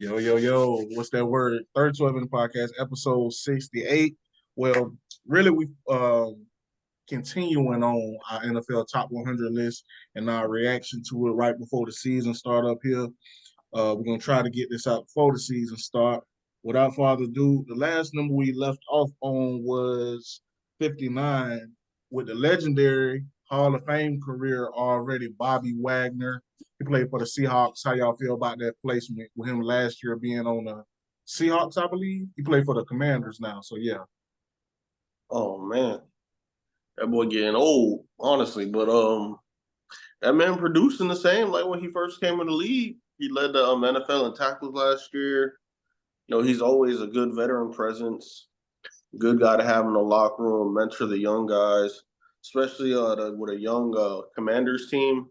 Yo, yo, yo, what's that word? Third 12 in the podcast, episode 68. Well, really, we continuing on our NFL top 100 list and our reaction to it right before the season start up here. We're going to try to get this out before the season start. Without further ado, the last number we left off on was 59 with the legendary Hall of Fame career already, Bobby Wagner. He played for the Seahawks. How y'all feel about that placement with him last year being on the Seahawks, I believe? He played for the Commanders now, so yeah. Oh man, that boy getting old, honestly. But that man producing the same like when he first came in the league. He led the NFL in tackles last year. He's always a good veteran presence, good guy to have in the locker room, mentor the young guys, especially with a young Commanders team.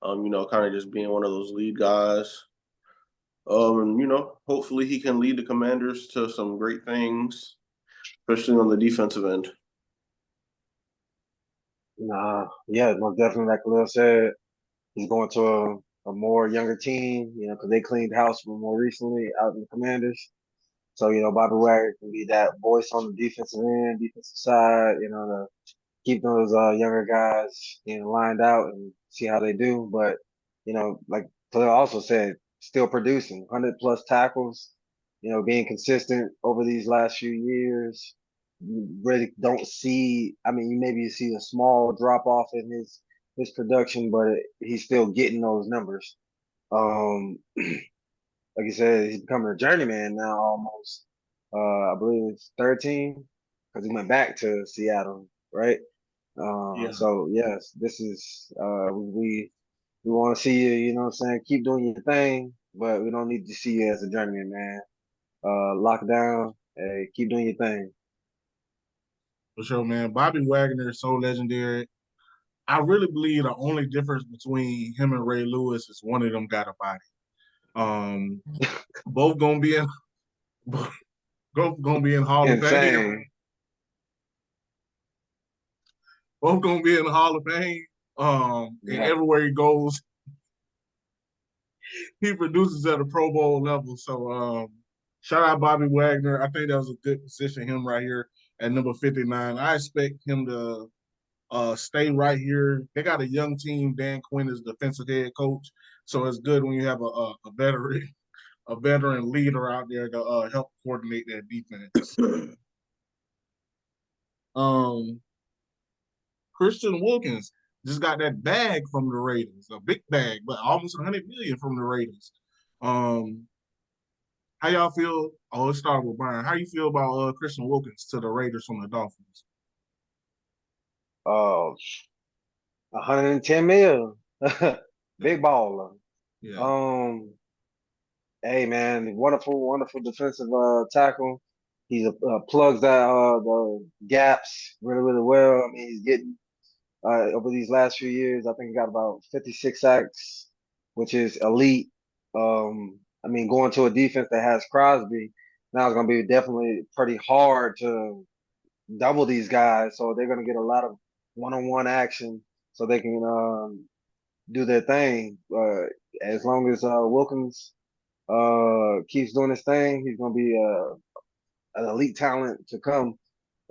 Kind of just being one of those lead guys. Hopefully he can lead the Commanders to some great things, especially on the defensive end. Yeah, most definitely, like Khalil said, he's going to a more younger team, because they cleaned house more recently out in the Commanders. So, Bobby Wagner can be that voice on the defensive end, defensive side, to keep those younger guys, lined out and see how they do. But, like Khalil also said, still producing 100 plus tackles, being consistent over these last few years. You really don't see, I mean, you maybe see a small drop off in his production, but he's still getting those numbers. Like you said, he's becoming a journeyman now almost. I believe it's 13 because he went back to Seattle, right? Yeah. So yes, this is we want to see you. You know what I'm saying? Keep doing your thing, but we don't need to see you as a journeyman, man. Lock down. Hey, keep doing your thing. For sure, man. Bobby Wagner is so legendary. I really believe the only difference between him and Ray Lewis is one of them got a body. Um, both gonna be in both gonna be in Hall of Fame. Insane. Both gonna be in the Hall of Fame. And Yeah. everywhere he goes, he produces at a Pro Bowl level. So shout out Bobby Wagner. I think that was a good position, him right here at number 59. I expect him to stay right here. They got a young team. Dan Quinn is defensive head coach. So it's good when you have a veteran leader out there to help coordinate that defense. Christian Wilkins just got that bag from the Raiders, a big bag, but almost 100 million from the Raiders. How y'all feel? Oh, let's start with Byron. How you feel about Christian Wilkins to the Raiders from the Dolphins? 110 mil. Big baller. Yeah. Hey man, wonderful defensive tackle. He plugs the gaps really well. I mean, he's getting over these last few years. I think he got about 56 sacks, which is elite. I mean, going to a defense that has Crosby, now it's gonna be definitely pretty hard to double these guys. So they're gonna get a lot of one-on-one action, so they can do their thing. As long as Wilkins keeps doing his thing, he's gonna be an elite talent to come,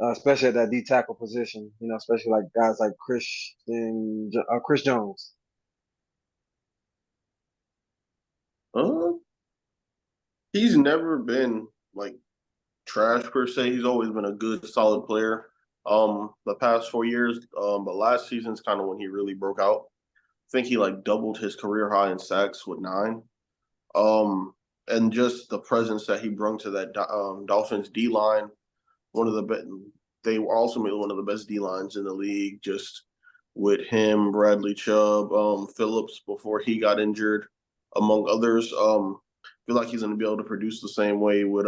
especially at that D tackle position. Especially like guys like Chris Jones. Uh, he's never been like trash per se. He's always been a good, solid player. The past 4 years, but last season's kind of when he really broke out. I think he like doubled his career high in sacks with 9. Um, and just the presence that he brought to that Dolphins D line, one of the best. They were ultimately one of the best D lines in the league. Just with him, Bradley Chubb, Phillips before he got injured, among others. Feel like he's going to be able to produce the same way with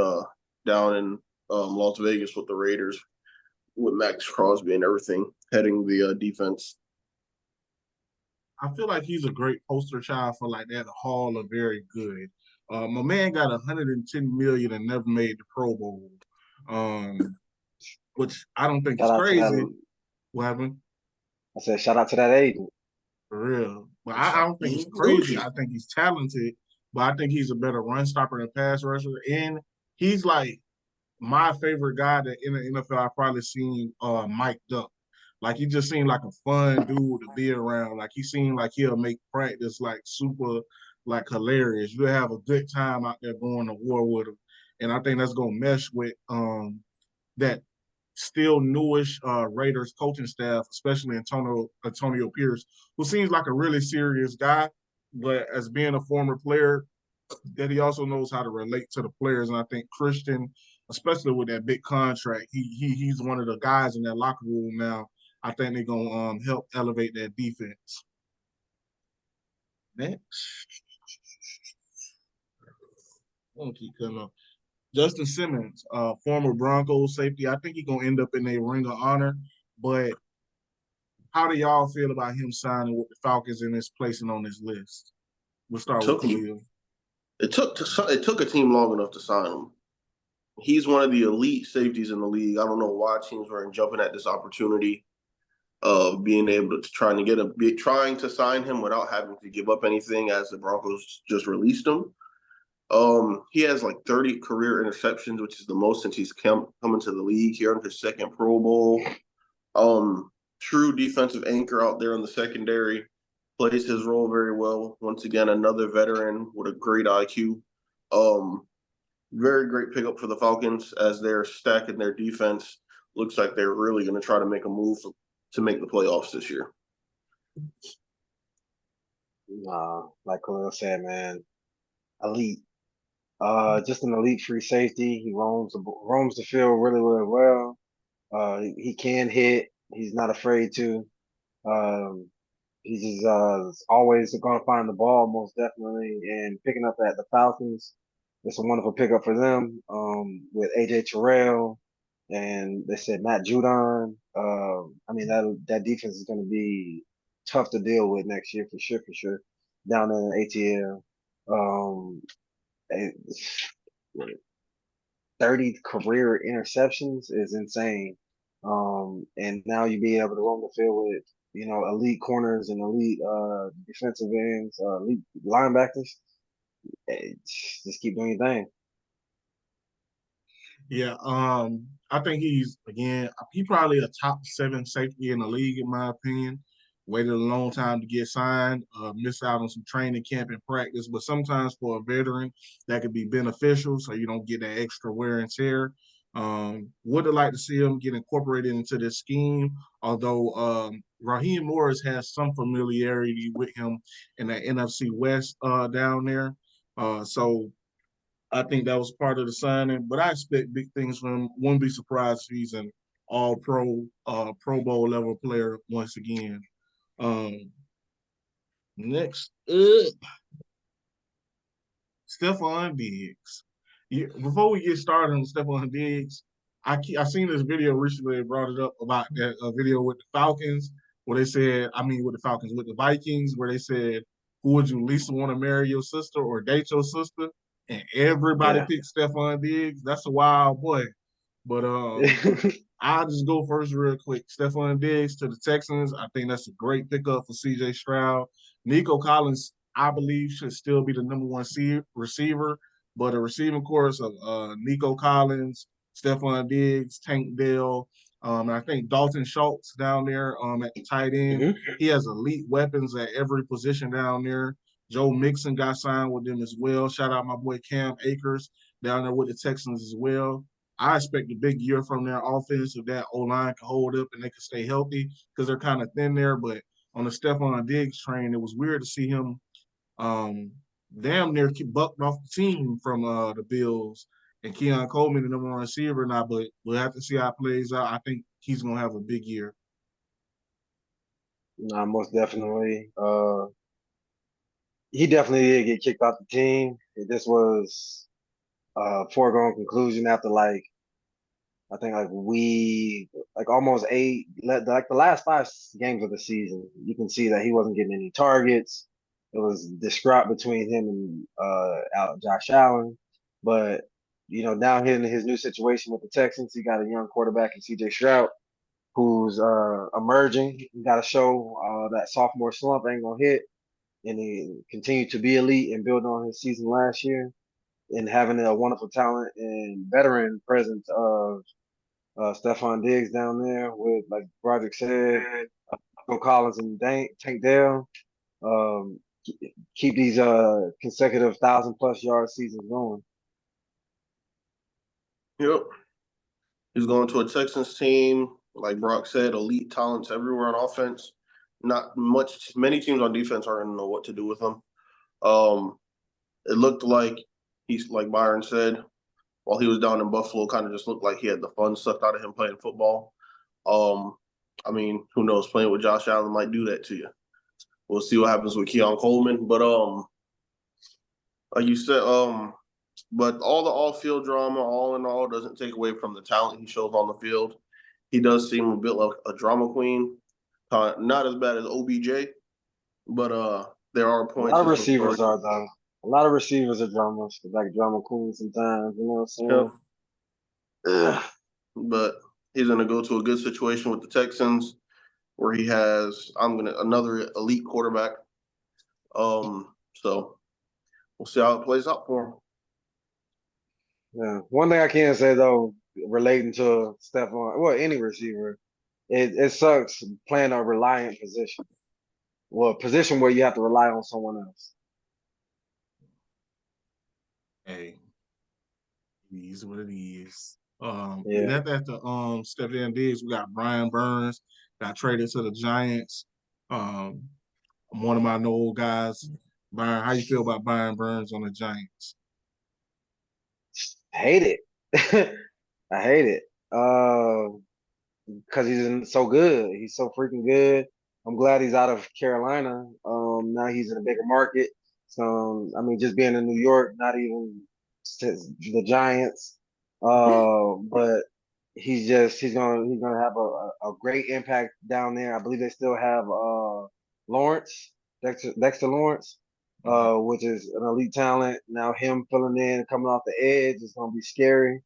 down in Las Vegas with the Raiders, with Max Crosby and everything heading the defense. I feel like he's a great poster child for like that Hall of Very Good. My man got 110 million and never made the Pro Bowl, which I don't think is Shout out to crazy. that. What happened? I said, shout out to that agent. For real. But I don't think it's Steve crazy. Gucci. I think he's talented. but I think he's a better run stopper than pass rusher. And he's like my favorite guy that in the NFL I've probably seen Mike Duck. Like he just seemed like a fun dude to be around. Like he seemed like he'll make practice like super like hilarious. You'll have a good time out there going to war with him. And I think that's gonna mesh with that still newish Raiders coaching staff, especially Antonio Pierce, who seems like a really serious guy, but as being a former player, that he also knows how to relate to the players. And I think Christian, especially with that big contract, he's one of the guys in that locker room now. I think they're gonna help elevate that defense. Next, I'm gonna keep coming up. Justin Simmons, former Broncos safety. I think he's gonna end up in a ring of honor. But how do y'all feel about him signing with the Falcons and his placing on this list? We'll start with Took him. Chalil. It took a team long enough to sign him. He's one of the elite safeties in the league. I don't know why teams weren't jumping at this opportunity of being able to trying to sign him without having to give up anything, as the Broncos just released him. He has like 30 career interceptions, which is the most since he's come into the league. Here on his second Pro Bowl. True defensive anchor out there in the secondary, plays his role very well. Once again, another veteran with a great IQ. Very great pickup for the Falcons as they're stacking their defense. Looks like they're really going to try to make a move to make the playoffs this year. Nah, like Khalil said, man, elite. Just an elite free safety. He roams the field really, really well. He can hit. He's not afraid to. Um, he's just always going to find the ball, most definitely. And picking up at the Falcons, it's a wonderful pickup for them. With AJ Terrell, and they said Matt Judon. I mean that defense is going to be tough to deal with next year for sure. Down in the ATL. Um, eh, 30 career interceptions is insane. And now you be able to roam the field with, elite corners and elite defensive ends, elite linebackers. Just keep doing your thing. Yeah, I think he probably a top 7 safety in the league in my opinion. Waited a long time to get signed, missed out on some training camp and practice, but sometimes for a veteran that could be beneficial, so you don't get that extra wear and tear. Would have liked to see him get incorporated into this scheme, although Raheem Morris has some familiarity with him in the NFC West down there. So I think that was part of the signing, but I expect big things from him. Wouldn't be surprised if he's an all Pro Bowl level player once again. Um, Next up, Stephon Diggs. Before we get started on Stephon Diggs, I seen this video recently that brought it up about that video with the Falcons, where they said, with the Falcons, with the Vikings, where they said, who would you least want to marry, your sister or date your sister? And everybody Yeah. picked Stephon Diggs. That's a wild boy. But I'll just go first real quick. Stephon Diggs to the Texans. I think that's a great pickup for C.J. Stroud. Nico Collins, I believe, should still be the number 1 receiver. But a receiving course of Nico Collins, Stephon Diggs, Tank Dell, and I think Dalton Schultz down there at the tight end. Mm-hmm. He has elite weapons at every position down there. Joe Mixon got signed with them as well. Shout out my boy Cam Akers down there with the Texans as well. I expect a big year from their offense if that O-line can hold up and they can stay healthy because they're kind of thin there. But on the Stephon Diggs train, it was weird to see him damn near bucked off the team from the Bills and Keon Coleman, the number 1 receiver now. But we'll have to see how it plays out. I think he's going to have a big year. Nah, most definitely. He definitely did get kicked off the team. This was a foregone conclusion after I think almost 8, like the last 5 games of the season. You can see that he wasn't getting any targets. It was distraught between him and Josh Allen. But now in his new situation with the Texans, he got a young quarterback in C.J. Stroud, who's emerging. He got to show that sophomore slump ain't gonna hit. and he continued to be elite and build on his season last year, and having a wonderful talent and veteran presence of Stephon Diggs down there with, like Brodrick said, Phil Collins and Tank Dell. Um, keep these consecutive 1,000+ yard seasons going. Yep. He's going to a Texans team, like Brock said, elite talents everywhere on offense. Many teams on defense aren't going to know what to do with him. It looked like he's, like Byron said, while he was down in Buffalo, kind of just looked like he had the fun sucked out of him playing football. I mean, who knows? Playing with Josh Allen might do that to you. We'll see what happens with Keon Coleman. But like you said, but all the off-field drama, all in all, doesn't take away from the talent he shows on the field. He does seem a bit like a drama queen. Not as bad as OBJ, but there are A points. lot of receivers are though. A lot of receivers are dramas, like drama queens sometimes. You know what I'm saying? But he's going to go to a good situation with the Texans, where he has another elite quarterback. So we'll see how it plays out for him. Yeah. One thing I can say though, relating to Stephon, well, any receiver, it sucks playing a reliant position. Well, a position where you have to rely on someone else. Hey, it is what it is. Yeah. Left after Stephon Diggs, we got Brian Burns, got traded to the Giants. One of my old guys. Byron, how you feel about Brian Burns on the Giants? I hate it. I hate it. Because he's so good. He's so freaking good. I'm glad he's out of Carolina. Now he's in a bigger market. So I mean, just being in New York, not even the Giants. But he's gonna have a great impact down there. I believe they still have Lawrence, Dexter Lawrence, which is an elite talent. Now him filling in, coming off the edge is gonna be scary.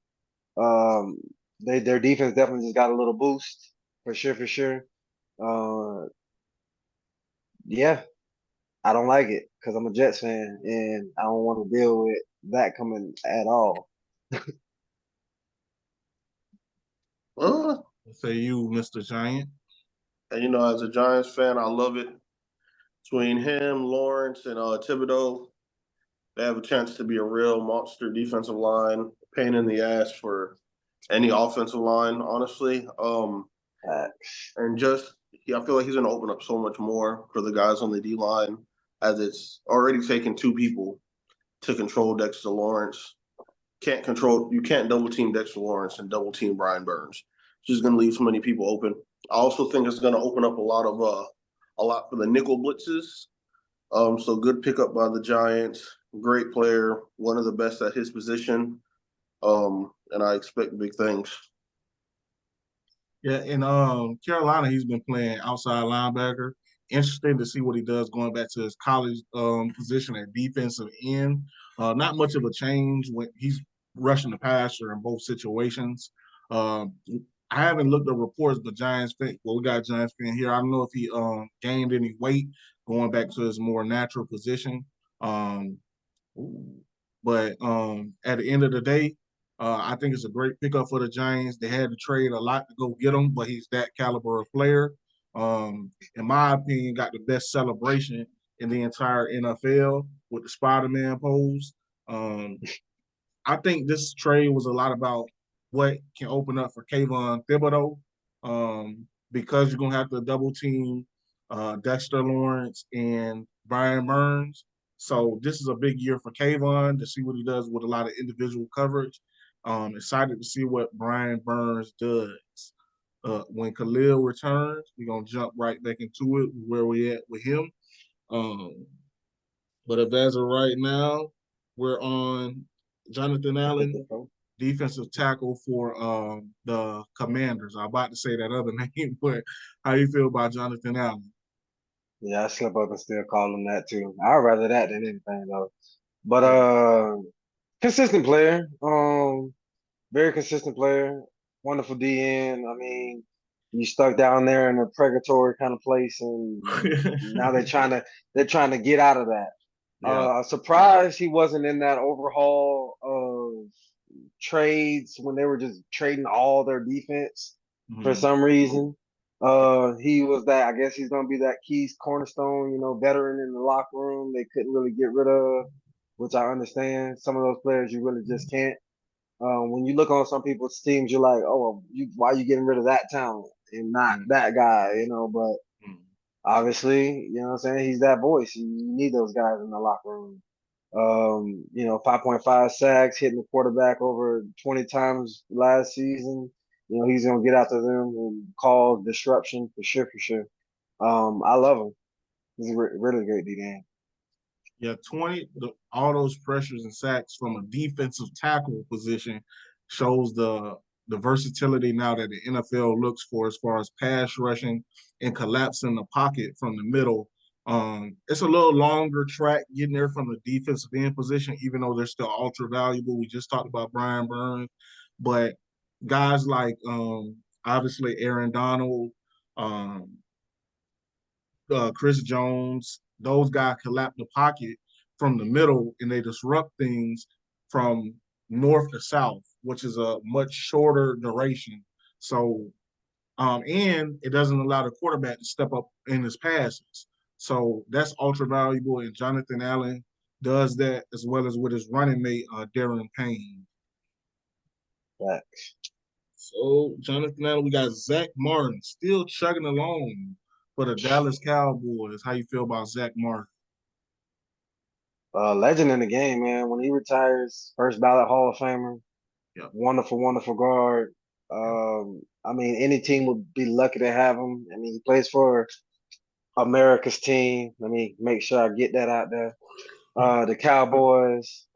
Um, their defense definitely just got a little boost for sure, for sure. Uh, yeah, I don't like it because I'm a Jets fan and I don't want to deal with that coming at all. Say you, Mr. Giant. And as a Giants fan, I love it. Between him, Lawrence, and Thibodeau, they have a chance to be a real monster defensive line, pain in the ass for any offensive line, honestly. And just I feel like he's going to open up so much more for the guys on the D line, as it's already taken two people to control Dexter Lawrence. You can't double team Dexter Lawrence and double team Brian Burns. It's just going to leave so many people open. I also think it's going to open up a lot for the nickel blitzes. So good pickup by the Giants. Great player, one of the best at his position. And I expect big things. Yeah, in Carolina, he's been playing outside linebacker. Interesting to see what he does going back to his college position at defensive end. Not much of a change when he's rushing the passer in both situations. Um, I haven't looked at reports, but Giants fan, well, we got a Giants fan here. I don't know if he gained any weight going back to his more natural position. Um, but at the end of the day, I think it's a great pickup for the Giants. They had to trade a lot to go get him, but he's that caliber of player. In my opinion, got the best celebration in the entire NFL with the Spider-Man pose. Um, I think this trade was a lot about what can open up for Kayvon Thibodeau, because you're gonna have to double team Dexter Lawrence and Brian Burns. So this is a big year for Kayvon to see what he does with a lot of individual coverage. Excited to see what Brian Burns does. When Chalil returns, we're gonna jump right back into it where we at with him. Um, but as of right now, we're on Jonathan Allen, defensive tackle for the Commanders. I'm about to say that other name, but how you feel about Jonathan Allen? Yeah, I slip up and still call him that too. I'd rather that than anything though. But consistent player. Very consistent player. Wonderful DN. I mean, you stuck down there in a purgatory kind of place, and now they're trying to get out of that. Yeah. Surprised he wasn't in that overhaul of trades when they were just trading all their defense for Mhm. some reason. He was that. I guess he's gonna be that key cornerstone, veteran in the locker room. They couldn't really get rid of, which I understand. Some of those players you really just can't. When you look on some people's teams, you're like, oh, well, why are you getting rid of that talent and not Mhm. that guy? But Mhm. obviously, you know what I'm saying? He's that voice. You need those guys in the locker room. 5.5 sacks, hitting the quarterback over 20 times last season. He's gonna get after them and cause disruption for sure, for sure. I love him. He's a really great D-man. Yeah, all those pressures and sacks from a defensive tackle position shows the versatility now that the NFL looks for as far as pass rushing and collapsing the pocket from the middle. It's a little longer track getting there from the defensive end position, even though they're still ultra valuable. We just talked about Brian Burns, but guys like obviously Aaron Donald, um, Chris Jones, those guys collapse the pocket from the middle and they disrupt things from north to south, which is a much shorter duration. So, and it doesn't allow the quarterback to step up in his passes. So that's ultra valuable. And Jonathan Allen does that as well as with his running mate, Darren Payne. Facts. So, Jonathan Allen, we got Zach Martin still chugging along for the Dallas Cowboys. How you feel about Zach Martin? Legend in the game, man. When he retires, first ballot Hall of Famer. Yeah. Wonderful, wonderful guard. I mean, any team would be lucky to have him. I mean, he plays for America's team. Let me make sure I get that out there. The Cowboys.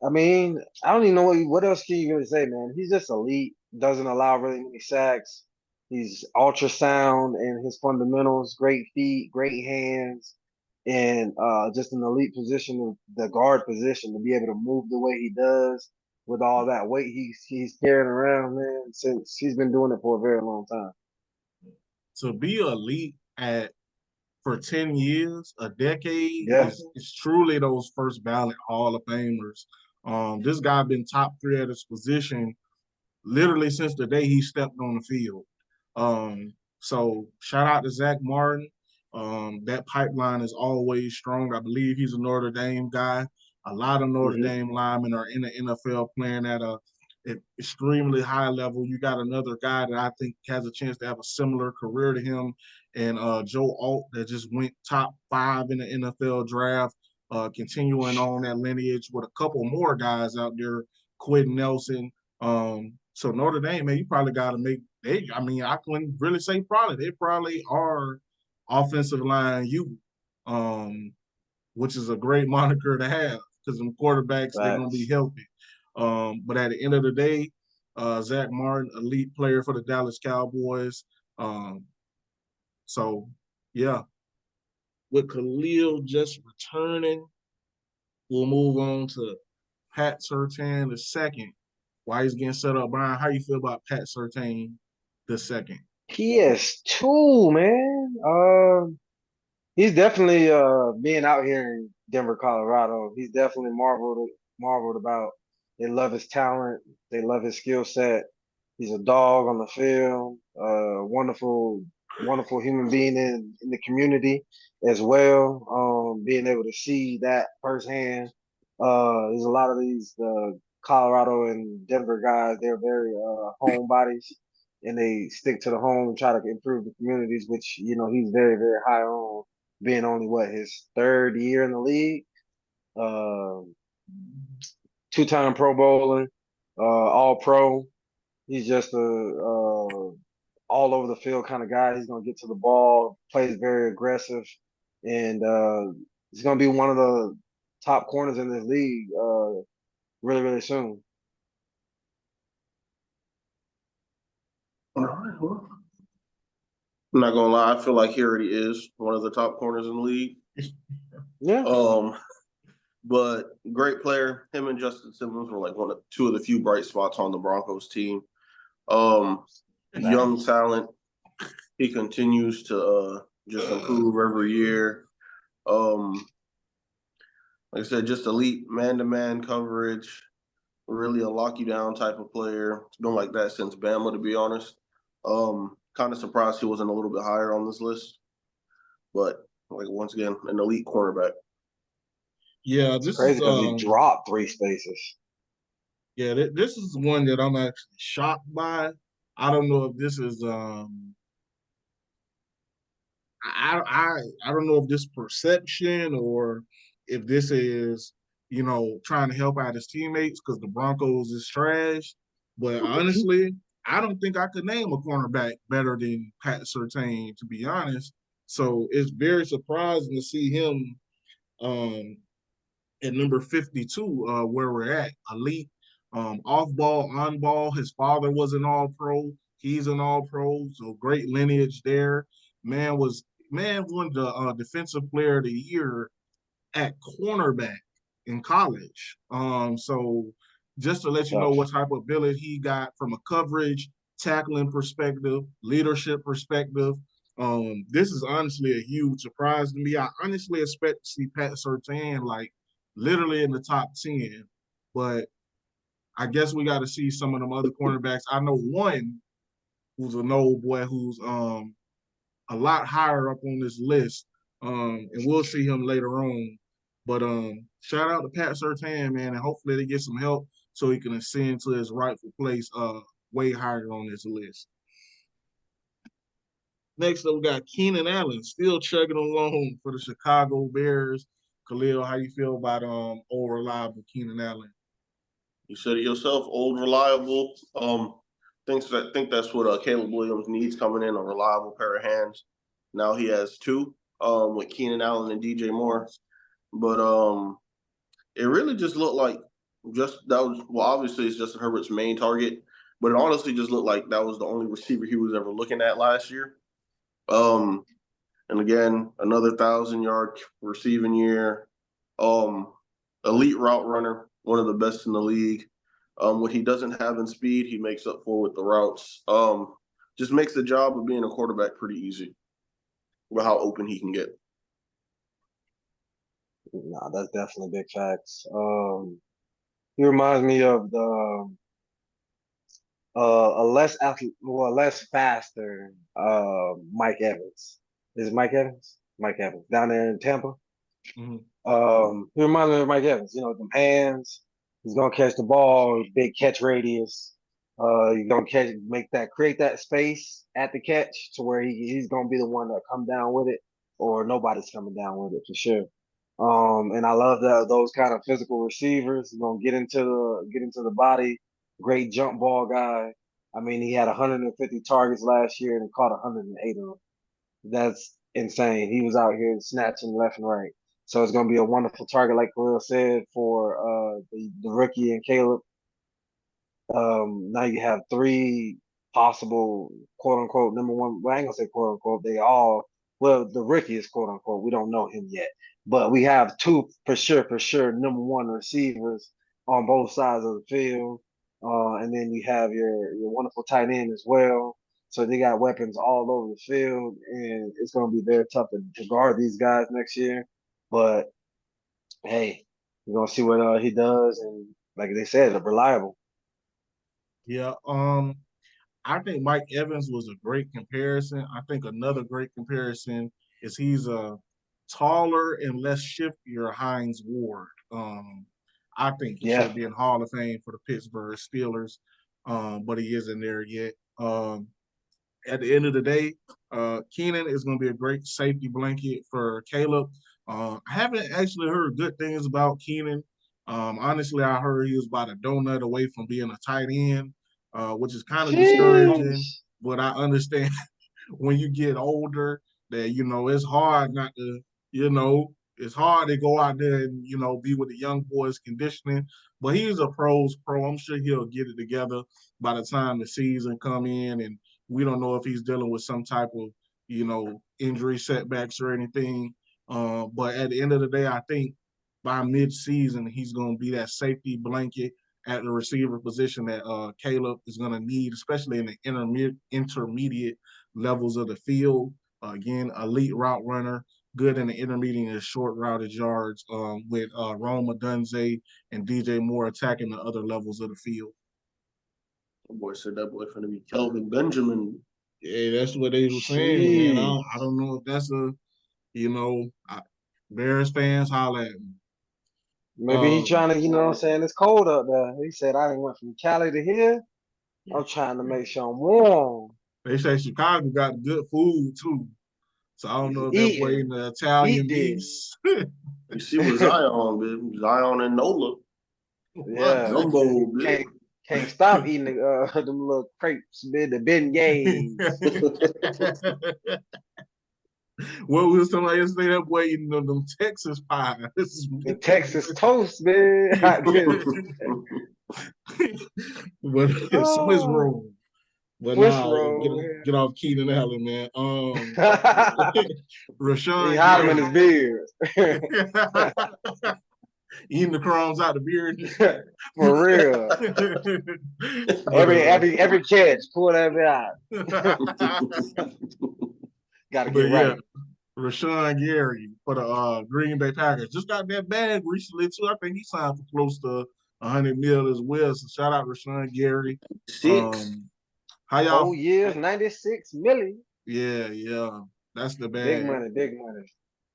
I mean, I don't even know what else can you really say, man. He's just elite. Doesn't allow really many sacks. He's ultra sound in his fundamentals. Great feet, great hands, and just an elite position, the guard position, to be able to move the way he does with all that weight he's carrying around, man. Since he's been doing it for a very long time. To be elite at for 10 years, a decade, Yeah. is truly those first ballot Hall of Famers. This guy been top three at his position literally since the day he stepped on the field. So shout out to Zach Martin. That pipeline is always strong. I believe he's a Notre Dame guy. A lot of Notre Hmm. Dame linemen are in the NFL playing at an extremely high level. You got another guy that I think has a chance to have a similar career to him, and Joe Alt that just went top 5 in the NFL draft. Continuing on that lineage with a couple more guys out there, Quentin Nelson. So Notre Dame, man, you probably got to make. I couldn't really say probably. They probably are offensive line you, um, which is a great moniker to have because them quarterbacks they're gonna be Facts. healthy. But at the end of the day, Zach Martin, elite player for the Dallas Cowboys. Um, so yeah, with Chalil just returning, we'll move on to Pat Surtain the second. While he's getting set up, Brian, how you feel about Pat Surtain the second? PS2, man. He's definitely being out here in Denver, Colorado. He's definitely marveled about. They love his talent. They love his skill set. He's a dog on the field. Wonderful, wonderful human being in the community as well. Being able to see that firsthand. There's a lot of these Colorado and Denver guys. They're very homebodies, and they stick to the home and try to improve the communities, which he's very, very high on. Being only his third year in the league. Uh, Two-time Pro Bowler, All Pro. He's just a all over the field kind of guy. He's gonna get to the ball, plays very aggressive, and he's gonna be one of the top corners in this league really, really soon. All right, well, I'm not gonna lie, I feel like he already is one of the top corners in the league. Yeah. Um, but great player. Him and Justin Simmons were like two of the few bright spots on the Broncos team. Young talent. He continues to just improve every year. Like I said, just elite man-to-man coverage. Really a lock you down type of player. It's been like that since Bama, to be honest. Kind of surprised he wasn't a little bit higher on this list, but like once again, an elite cornerback. Yeah, It's this crazy is because he dropped 3 spaces. yeah, this is one that I'm actually shocked by. I don't know if this is I don't know if this perception or if this is, trying to help out his teammates because the Broncos is trash. But honestly, I don't think I could name a cornerback better than Pat Surtain, to be honest. So it's very surprising to see him um, at number 52, where we're at. Elite, off ball, on ball. His father was an all pro. He's an all pro. So great lineage there. Man was man won the defensive player of the year at cornerback in college. So just to let you know Tough. what type of ability he got from a coverage, tackling perspective, leadership perspective. This is honestly a huge surprise to me. I honestly expect to see Pat Surtain like literally in the top 10, but I guess we got to see some of them other cornerbacks. I know one who's an old boy who's a lot higher up on this list. And we'll see him later on. But shout out to Pat Surtain, man, and hopefully they get some help so he can ascend to his rightful place way higher on this list. Next up, we got Keenan Allen still chugging along for the Chicago Bears. Chalil, how you feel about old reliable Keenan Allen? You said it yourself, old, reliable. Think that's what Caleb Williams needs coming in, a reliable pair of hands. Now he has two, with Keenan Allen and DJ Moore. But it really just looked like obviously it's Justin Herbert's main target, but it honestly just looked like that was the only receiver he was ever looking at last year. Um, and again, another 1,000-yard receiving year. Elite route runner, one of the best in the league. What he doesn't have in speed, he makes up for with the routes. Just makes the job of being a quarterback pretty easy with how open he can get. Nah, that's definitely big facts. He reminds me of the less faster Mike Evans. Is it Mike Evans? Mike Evans down there in Tampa. Mm-hmm. He reminds me of Mike Evans. You know, them hands. He's gonna catch the ball, big catch radius. He's gonna create that space at the catch to where he's gonna be the one that come down with it, or nobody's coming down with it for sure. And I love that those kind of physical receivers. He's gonna get into the body. Great jump ball guy. I mean, he had 150 targets last year and caught 108 of them. That's insane. He was out here snatching left and right. So it's going to be a wonderful target, like Khalil said, for the rookie and Caleb. Now you have 3 possible quote unquote number one. Well, I ain't gonna say quote unquote. The rookie is quote unquote. We don't know him yet, but we have 2 for sure number 1 receivers on both sides of the field. And then you have your wonderful tight end as well. So they got weapons all over the field, and it's going to be very tough to guard these guys next year. But hey, we're gonna see what he does, and like they said, reliable. Yeah, I think Mike Evans was a great comparison. I think another great comparison is he's a taller and less shiftier Hines Ward. I think he Yeah, should be in Hall of Fame for the Pittsburgh Steelers, but he isn't there yet. At the end of the day, Keenan is going to be a great safety blanket for Caleb. I haven't actually heard good things about Keenan. Honestly, I heard he was about a donut away from being a tight end, which is kind of discouraging. Sheesh. But I understand when you get older that it's hard not to it's hard to go out there and be with the young boys conditioning. But he's a pro's pro. I'm sure he'll get it together by the time the season come in, and we don't know if he's dealing with some type of injury setbacks or anything. But at the end of the day, I think by mid-season, he's going to be that safety blanket at the receiver position that Caleb is going to need, especially in the intermediate levels of the field. Again, elite route runner, good in the intermediate and short routed yards with Roma Dunze and DJ Moore attacking the other levels of the field. The boy said that boy finna be Kelvin Benjamin. Yeah, that's what they were saying, man. I don't know if that's Bears fans holler at me. Maybe he trying to, you know what I'm saying? It's cold up there. He said, I done went from Cali to here. I'm trying to make sure I'm warm. They say Chicago got good food too. So I don't know if that boy in the Italian beast. You see what Zion, baby. Zion and Nola. Yeah. Jumbo, baby. Can't stop eating them little crepes, man, the beignets. What was somebody yesterday? That boy eating them Texas pies. The Texas toast, man. But Swiss roll. But Swiss roll. Get off Keenan Allen, man. Rashawn he hide him in his beard. Eating the crumbs out the beard. For real. Every catch, pull that out. Gotta get right. Rashawn Gary for the Green Bay Packers just got that bag recently too. I think he signed for close to $100 million as well. So shout out Rashawn Gary. How y'all? 4 years, $96 million. Yeah. That's the bag. Big money.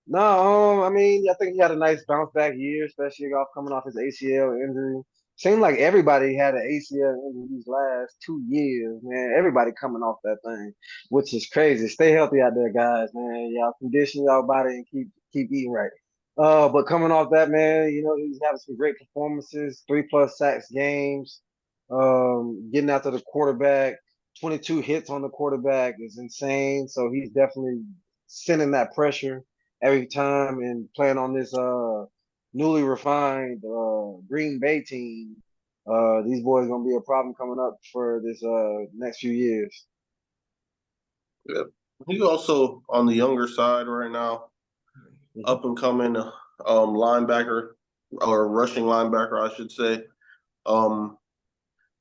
No, I mean, I think he had a nice bounce back year, especially coming off his ACL injury. Seemed like everybody had an ACL injury these last 2 years, man. Everybody coming off that thing, which is crazy. Stay healthy out there, guys, man. Y'all condition y'all body and keep eating right. But coming off that, man, he's having some great performances, 3+ sacks games, getting after the quarterback, 22 hits on the quarterback is insane. So he's definitely sending that pressure every time and playing on this newly refined Green Bay team. These boys gonna be a problem coming up for this next few years. Yeah, he's also on the younger side right now, up and coming linebacker or rushing linebacker, I should say.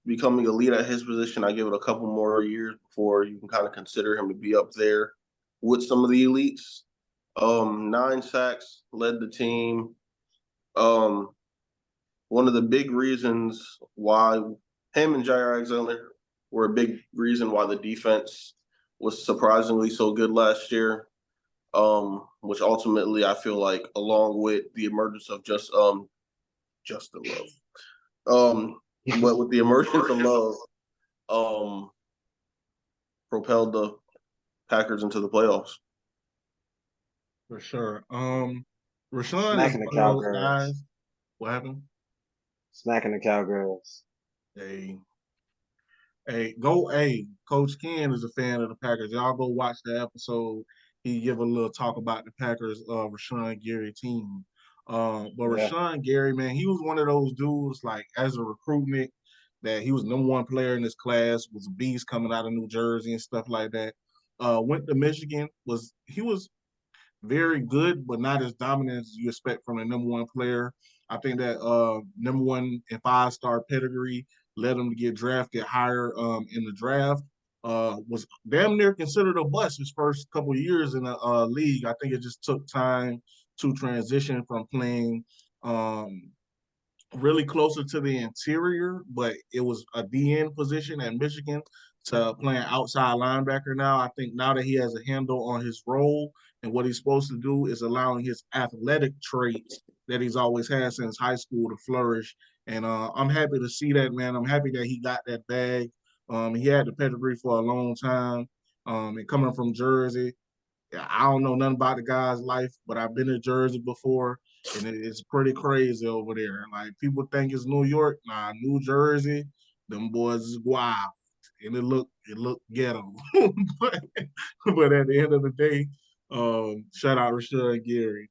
Becoming elite at his position, I give it a couple more years before you can kind of consider him to be up there with some of the elites. 9 sacks, led the team. One of the big reasons why him and Jair Alexander were a big reason why the defense was surprisingly so good last year, which ultimately I feel like, along with the emergence of Justin Love, but with the emergence of Love, propelled the Packers into the playoffs. For sure. Rashawn smacking is the Cowgirls. What happened? Smacking the Cowgirls. Hey, Coach Ken is a fan of the Packers. Y'all go watch the episode. He give a little talk about the Packers, Rashawn Gary team. Rashawn Gary, man, he was one of those dudes, like, as a recruitment, that he was #1 player in his class, was a beast coming out of New Jersey and stuff like that. Went to Michigan, he was very good, but not as dominant as you expect from a #1 player. I think that #1 and 5-star pedigree led him to get drafted higher in the draft. Was damn near considered a bust his first couple of years in the league. I think it just took time to transition from playing really closer to the interior, but it was a DN position at Michigan, to playing outside linebacker now. I think now that he has a handle on his role and what he's supposed to do is allowing his athletic traits that he's always had since high school to flourish. And I'm happy to see that, man. I'm happy that he got that bag. He had the pedigree for a long time. And coming from Jersey, I don't know nothing about the guy's life, but I've been to Jersey before, and it's pretty crazy over there. Like, people think it's New York. Nah, New Jersey, them boys is wild. And it looked ghetto. but at the end of the day, shout out Rashawn Gary.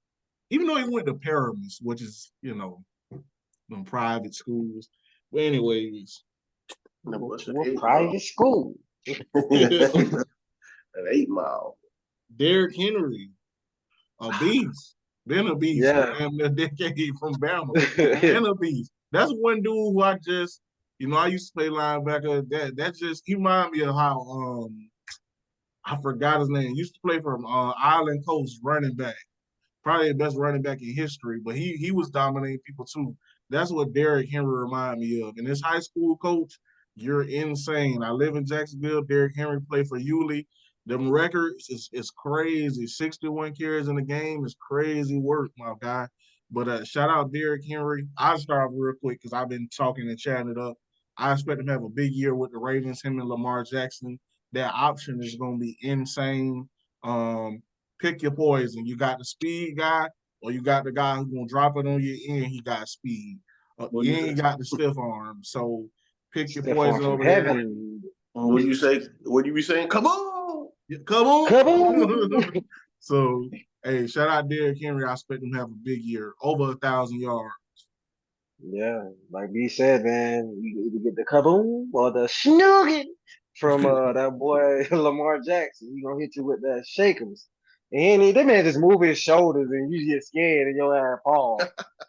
Even though he went to Paramus, which is, them private schools. But anyways. Private school. An 8 Mile. Derrick Henry, a beast. Been a beast for Yeah. damn near a decade from Bama. Been a beast. That's one dude who I just, I used to play linebacker. That just he remind me of how I forgot his name. Used to play for Island Coast running back. Probably the best running back in history, but he was dominating people too. That's what Derrick Henry remind me of. And this high school coach, you're insane. I live in Jacksonville. Derrick Henry played for Yulee. Them records is crazy. 61 carries in the game is crazy work, my guy. But shout out Derrick Henry. I'll start off real quick because I've been talking and chatting it up. I expect him to have a big year with the Ravens, him and Lamar Jackson. That option is going to be insane. Pick your poison. You got the speed guy, or you got the guy who's gonna drop it on you, and he got speed. What And you he say? got the stiff arm. So pick your Step on poison from over there. heaven. What do you say? What do you be saying? Come on. Yeah, come on. Come on. So hey, shout out Derrick Henry. I expect him to have a big year, over 1,000 yards. Yeah, like B said, man, you either get the kaboom or the snoogin from that boy Lamar Jackson. He gonna hit you with that shakers. And that man just move his shoulders and you get scared and your ass fall.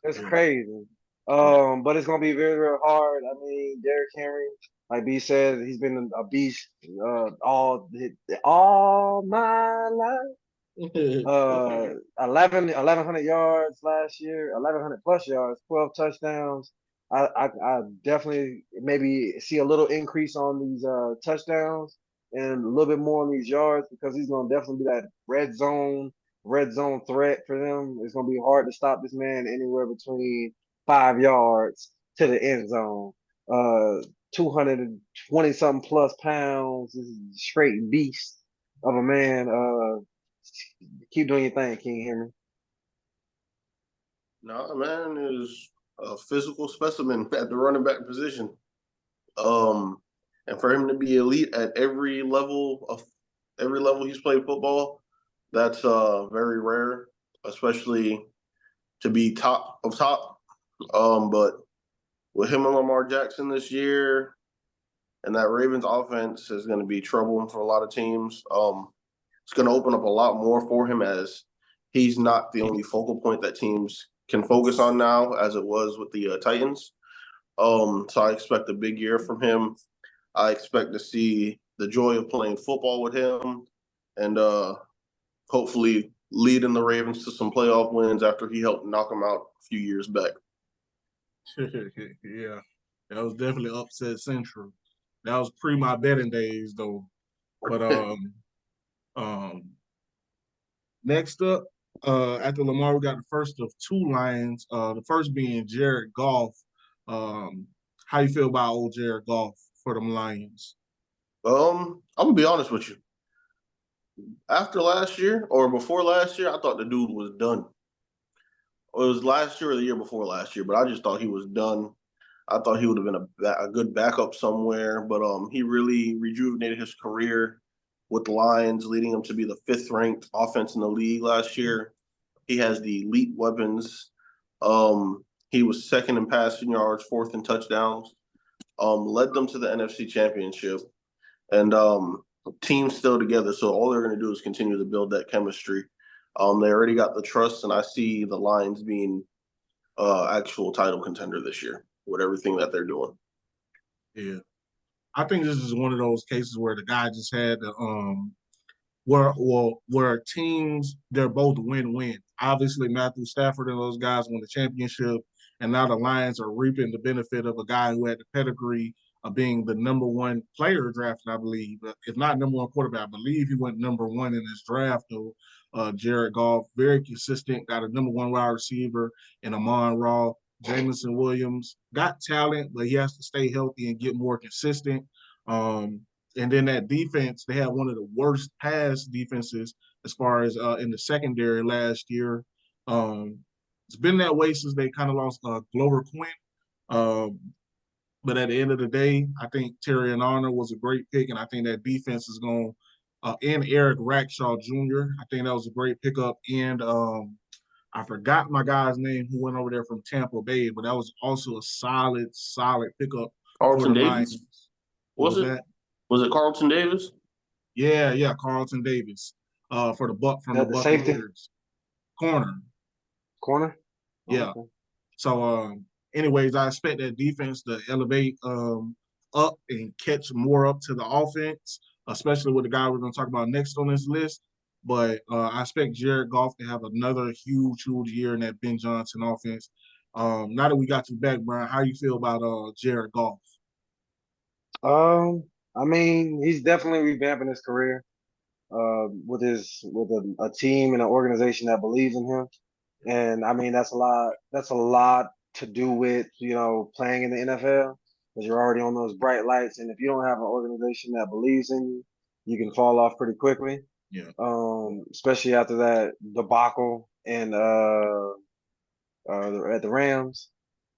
That's crazy. But it's gonna be very, very hard. I mean, Derrick Henry, like B said, he's been a beast all my life. 1,100 yards last year, 1,100 plus yards, 12 touchdowns. I definitely maybe see a little increase on these touchdowns and a little bit more on these yards because he's gonna definitely be that red zone threat for them. It's gonna be hard to stop this man anywhere between 5 yards to the end zone. 220 something plus pounds, this is a straight beast of a man. Keep doing your thing, King Henry. No, man is a physical specimen at the running back position. And for him to be elite at every level he's played football, that's very rare, especially to be top of top. But with him and Lamar Jackson this year, and that Ravens offense is going to be trouble for a lot of teams. It's going to open up a lot more for him as he's not the only focal point that teams can focus on now, as it was with the Titans. So I expect a big year from him. I expect to see the joy of playing football with him, and hopefully leading the Ravens to some playoff wins after he helped knock them out a few years back. Yeah, that was definitely upset central. That was pre my betting days though. But next up, after Lamar, we got the first of two Lions. The first being Jared Goff. How you feel about old Jared Goff for them Lions? I'm gonna be honest with you. After last year or before last year, I thought the dude was done. It was last year or the year before last year, but I just thought he was done. I thought he would have been a good backup somewhere, but he really rejuvenated his career with the Lions, leading him to be the fifth ranked offense in the league last year. He has the elite weapons. He was second in passing yards, fourth in touchdowns. Led them to the NFC Championship, and team's still together. So all they're going to do is continue to build that chemistry. They already got the trust, and I see the Lions being actual title contender this year with everything that they're doing. Yeah, I think this is one of those cases where the guy just had the where teams they're both win-win. Obviously, Matthew Stafford and those guys won the championship, and now the Lions are reaping the benefit of a guy who had the pedigree of being the number one player drafted, I believe. If not number one quarterback, I believe he went number one in this draft, though. Jared Goff, very consistent, got a number one wide receiver in Amon Ra. Jameson Williams got talent, but he has to stay healthy and get more consistent. And then that defense, they had one of the worst pass defenses as far as in the secondary last year. It's been that way since they kind of lost Glover Quinn. But at the end of the day, I think Terry and Arnold was a great pick, and I think that defense is going and Eric Rackshaw Jr. I think that was a great pickup. And I forgot my guy's name who went over there from Tampa Bay, but that was also a solid pickup for Carlton the Davis? Lions. Was it? That? Was it Carlton Davis? Yeah, Carlton Davis. For the The safety. Buccaneers. Corner. Corner? Yeah. Okay. So, anyways, I expect that defense to elevate up and catch more up to the offense, especially with the guy we're going to talk about next on this list. But I expect Jared Goff to have another huge year in that Ben Johnson offense. Now that we got you back, Brian, how you feel about Jared Goff? I mean, he's definitely revamping his career. With a team and an organization that believes in him. And I mean, that's a lot. That's a lot to do with playing in the NFL because you're already on those bright lights. And if you don't have an organization that believes in you, you can fall off pretty quickly. Yeah. Especially after that debacle and at the Rams.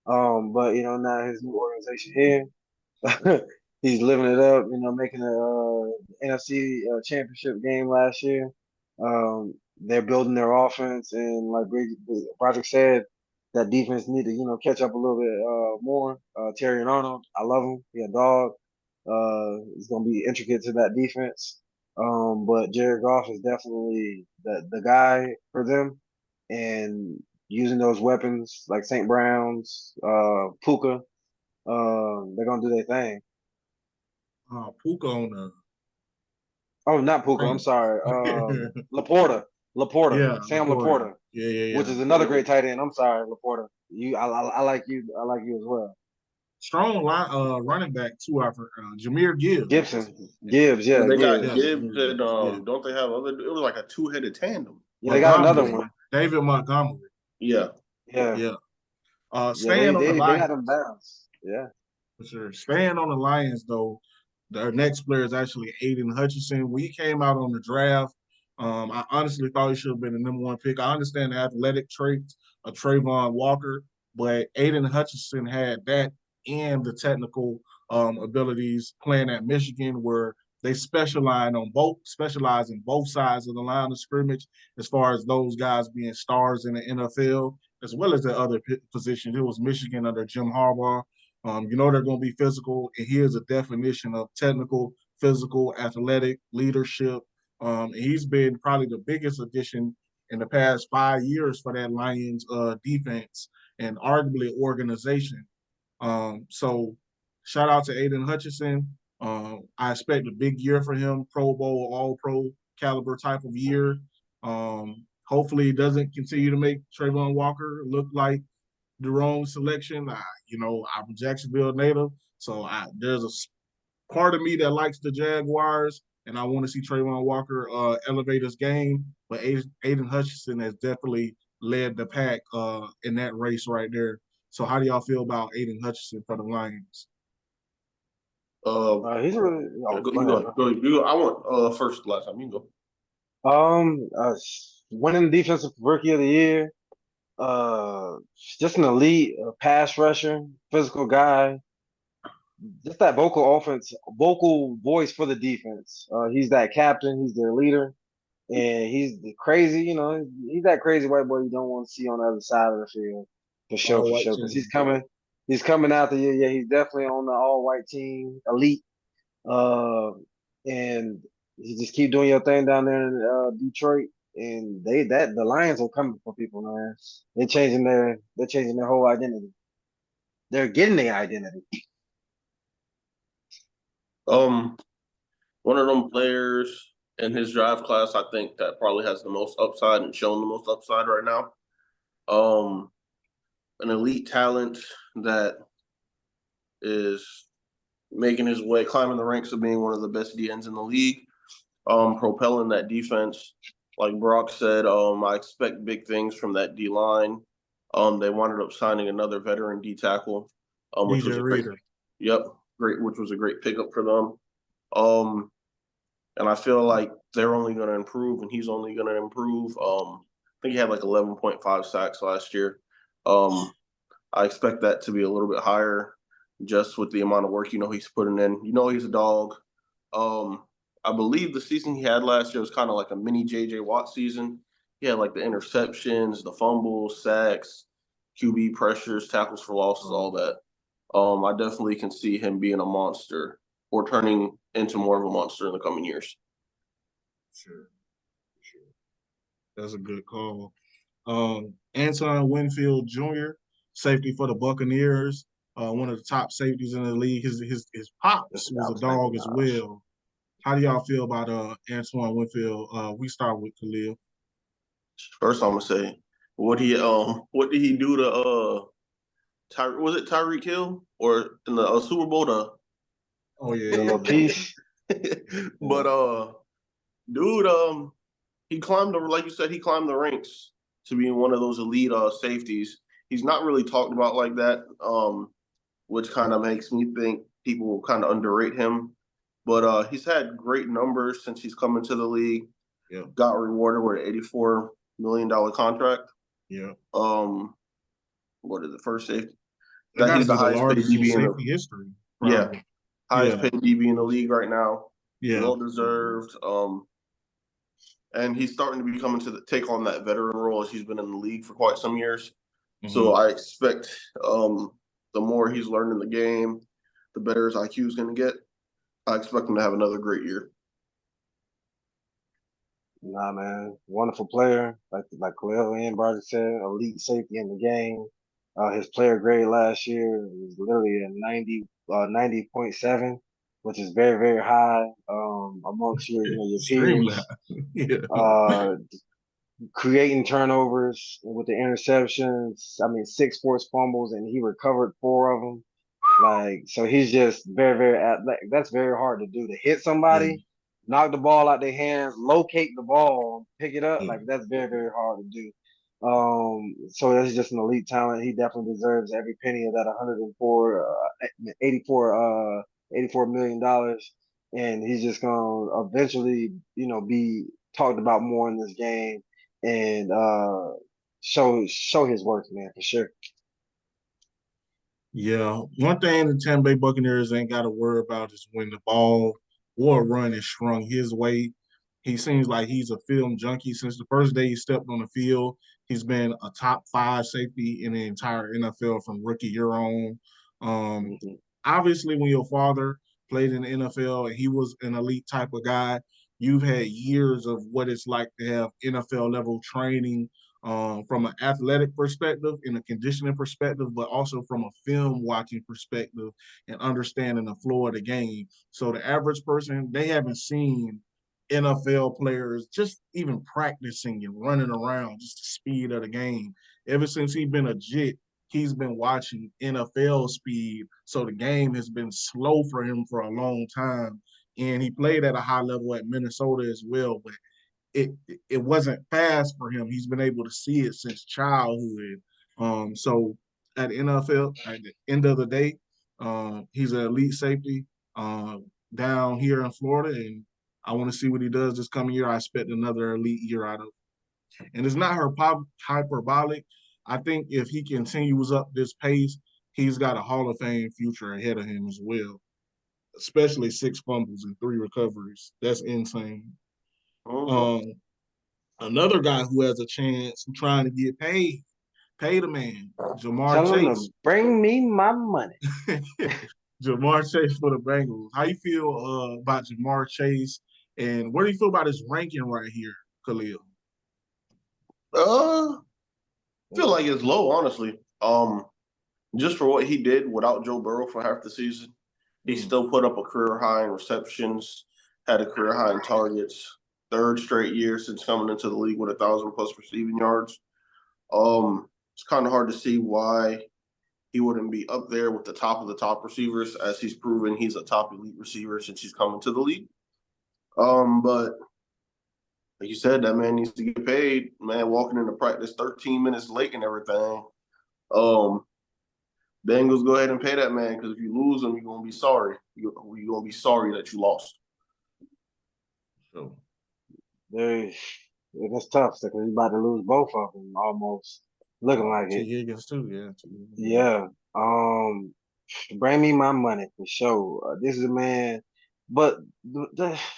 But now his new organization here, he's living it up. Making a NFC championship game last year. They're building their offense, and like Brodrick said, that defense need to catch up a little bit more. Terry and Arnold, I love him. He a dog. He's gonna be intricate to that defense. But Jared Goff is definitely the guy for them, and using those weapons like St. Brown's, Puka, they're gonna do their thing. Puka on the Oh, not Puka. I'm sorry. Laporta. Laporta. yeah, Sam Laporta. Laporta, which Yeah. is another great tight end. I'm sorry, Laporta. I like you. I like you as well. Strong line, running back too. Jameer Gibbs. Gibson. Yeah. Gibbs. Yeah, They got Gibbs. Yes, Gibbs and yeah. don't they have other? It was like a two-headed tandem. Yeah, they got another Montgomery, one. David Montgomery. Yeah. Yeah. Yeah. Yeah, Staying on the they got Lions. them balanced. Yeah. For sure. Staying on the Lions, though, their next player is actually Aiden Hutchinson. We came out on the draft. I honestly thought he should have been the number one pick. I understand the athletic traits of Trayvon Walker, but Aiden Hutchinson had that and the technical abilities playing at Michigan, where they specialize in both sides of the line of scrimmage, as far as those guys being stars in the NFL, as well as the other positions. It was Michigan under Jim Harbaugh. They're going to be physical, and he is a definition of technical, physical, athletic leadership. And he's been probably the biggest addition in the past 5 years for that Lions defense and arguably organization. So shout out to Aiden Hutchinson. I expect a big year for him, Pro Bowl, All Pro caliber type of year. Hopefully he doesn't continue to make Trayvon Walker look like the wrong selection. I'm a Jacksonville native, so there's a part of me that likes the Jaguars, and I want to see Trayvon Walker elevate his game. But Aiden Hutchinson has definitely led the pack in that race right there. So how do y'all feel about Aiden Hutchinson for the Lions? He's really. Oh, You go. You go. I want first last time. You can go. Winning defensive rookie of the year. Just an elite pass rusher, physical guy. Just that vocal voice for the defense. He's that captain. He's their leader, and he's the crazy. He's that crazy white boy you don't want to see on the other side of the field for sure, All for white sure. Because team. he's coming out the year. Yeah, he's definitely on the all white team, elite. And you just keep doing your thing down there in Detroit, and the Lions are coming for people, man. They're changing their whole identity. They're getting their identity. One of them players in his draft class, I think that probably has the most upside and shown the most upside right now. An elite talent that is making his way, climbing the ranks of being one of the best DNs in the league, propelling that defense. Like Brock said, I expect big things from that D line. They wound up signing another veteran D tackle, which was which was a great pickup for them. And I feel like they're only going to improve, and he's only going to improve. I think he had like 11.5 sacks last year. I expect that to be a little bit higher, just with the amount of work he's putting in. He's a dog. I believe the season he had last year was kind of like a mini J.J. Watt season. He had like the interceptions, the fumbles, sacks, QB pressures, tackles for losses, all that. I definitely can see him being a monster or turning into more of a monster in the coming years. Sure. That's a good call. Antoine Winfield Jr., safety for the Buccaneers, one of the top safeties in the league. His pops was a dog as well. How do y'all feel about Antoine Winfield? We start with Chalil. First, I'm gonna say, what did he do to was it Tyreek Hill or in the Super Bowl? Oh The yeah, little piece. But dude, he climbed the like you said, he climbed the ranks to being one of those elite safeties. He's not really talked about like that, which kind of makes me think people kind of underrate him. But he's had great numbers since he's come into the league. yeah, Got rewarded with an $84 million contract. yeah. What is the first safety? That got to He's the be the highest paid largest in DB in safety the history, yeah probably. highest Yeah, paid DB in the league right now. yeah. Well deserved. And he's starting to become into take on that veteran role as he's been in the league for quite some years. So I expect the more he's learning the game, the better his IQ is going to get. I expect him to have another great year. Nah, man, wonderful player. Like Khalil and Brodrick said, elite safety in the game. His player grade last year was literally a 90.7, which is very, very high amongst your Extremely peers. high. Yeah. Uh, Creating turnovers with the interceptions. I mean, 6 forced fumbles, and he recovered 4 of them. Like, so he's just very, very that's very hard to do. To hit Yeah. somebody, knock the ball out their hands, locate the ball, pick it up. Yeah. Like, that's very, very hard to do. So that's just an elite talent. He definitely deserves every penny of that 84 million dollars. And he's just gonna eventually, be talked about more in this game and show his worth, man, for sure. Yeah, one thing the Tampa Bay Buccaneers ain't got to worry about is when the ball or run is strung his way. He seems like he's a film junkie since the first day he stepped on the field. He's been a top 5 safety in the entire NFL from rookie year on. Um, Mm-hmm. Obviously, when your father played in the NFL and he was an elite type of guy, you've had years of what it's like to have NFL level training from an athletic perspective, in a conditioning perspective, but also from a film watching perspective and understanding the flow of the game. So the average person, they haven't seen NFL players just even practicing and running around, just the speed of the game. Ever since he's been a Jet, he's been watching NFL speed. So the game has been slow for him for a long time. And he played at a high level at Minnesota as well, but it wasn't fast for him. He's been able to see it since childhood. So at NFL, at the end of the day, he's an elite safety down here in Florida, and I want to see what he does this coming year. I expect another elite year out of him. And it's not hyperbolic. I think if he continues up this pace, he's got a Hall of Fame future ahead of him as well, especially 6 fumbles and 3 recoveries. That's insane. Mm-hmm. Um, Another guy who has a chance, who's trying to get paid, pay the man, Jamar Tell him to Chase. bring me my money. Jamar Chase for the Bengals. How you feel about Jamar Chase, and what do you feel about his ranking right here, Khalil? I feel like it's low, honestly. Just for what he did without Joe Burrow for half the season, he still put up a career high in receptions, had a career high in targets, third straight year since coming into the league with 1,000+ receiving yards. It's kind of hard to see why he wouldn't be up there with the top of the top receivers, as he's proven he's a top elite receiver since he's come into the league. But like you said, that man needs to get paid. Man, walking into practice 13 minutes late and everything. Um, Bengals, go ahead and pay that man, because if you lose him, you're gonna be sorry. You're gonna be sorry that you lost. So It's tough because he's about to lose both of them almost. Looking like T. it. Higgins too, yeah. Yeah. Bring me my money for sure. This is a man, but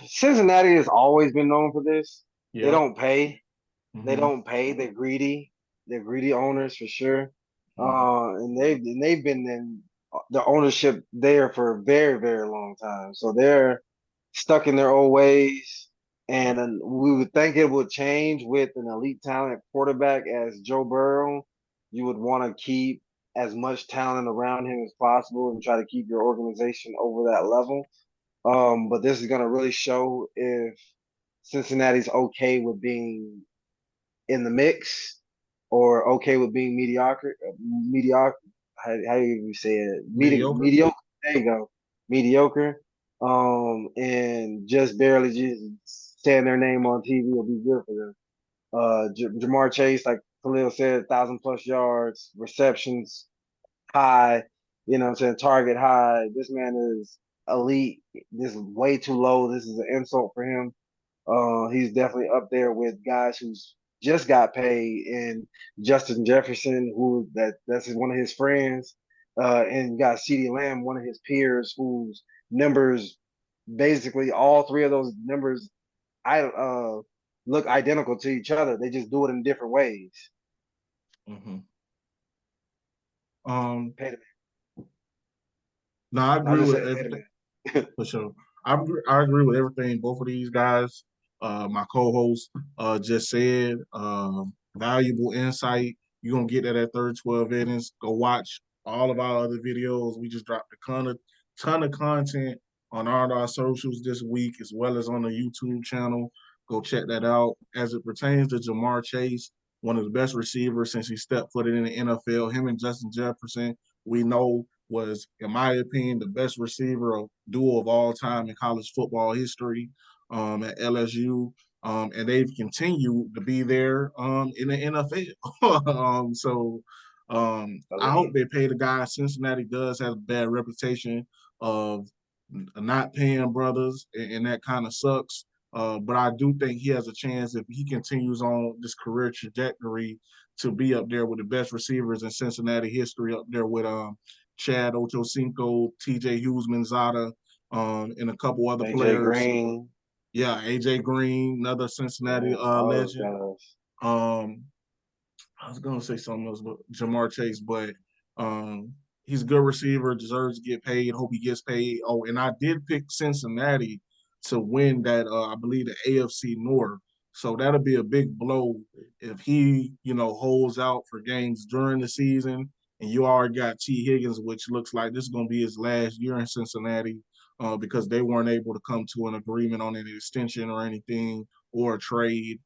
Cincinnati has always been known for this. They Yeah. don't pay. They Mm-hmm. don't pay. They're greedy. They're greedy owners for sure. Mm-hmm. And they've been in the ownership there for a very, very long time. So they're stuck in their old ways. And we would think it would change with an elite talent quarterback as Joe Burrow. You would want to keep as much talent around him as possible and try to keep your organization over that level. But this is going to really show if Cincinnati's okay with being in the mix or okay with being mediocre. Mediocre. How do you say it? Mediocre. Mediocre. There you go. Mediocre. And just barely just saying their name on TV will be good for them. Jamar Chase, like Chalil said, 1,000+ yards, receptions high. You know what I'm saying? Target high. This man is elite. This is way too low. This is an insult for him. He's definitely up there with guys who's just got paid, and Justin Jefferson, that's one of his friends, and you got CeeDee Lamb, one of his peers, whose numbers, basically all three of those numbers, I look identical to each other. They just do it in different ways. Mm-hmm. Pay No, I I agree just with said pay everything for sure. I agree with everything both of these guys, my co-host, just said. Valuable insight. You're gonna get that at third 12 innings. Go watch all of our other videos. We just dropped a ton of content on all our socials this week, as well as on the YouTube channel. Go check that out. As it pertains to Jamar Chase, one of the best receivers since he stepped footed in the NFL. Him and Justin Jefferson, we know, was, in my opinion, the best receiver duo of all time in college football history at LSU. And they've continued to be there in the NFL. I hope they pay the guy. Cincinnati does have a bad reputation of not paying brothers, and that kind of sucks. But I do think he has a chance if he continues on this career trajectory to be up there with the best receivers in Cincinnati history, up there with Chad Ochocinco, TJ Hughes-Manzada, and a couple other AJ players. Green. Yeah, AJ Green, another Cincinnati All those legend. guys. I was gonna say something else, but Jamar Chase, but he's a good receiver, deserves to get paid. Hope he gets paid. Oh, and I did pick Cincinnati to win that. I believe the AFC North. So that'll be a big blow if he, holds out for games during the season. And you already got T. Higgins, which looks like this is going to be his last year in Cincinnati because they weren't able to come to an agreement on an extension or anything or a trade.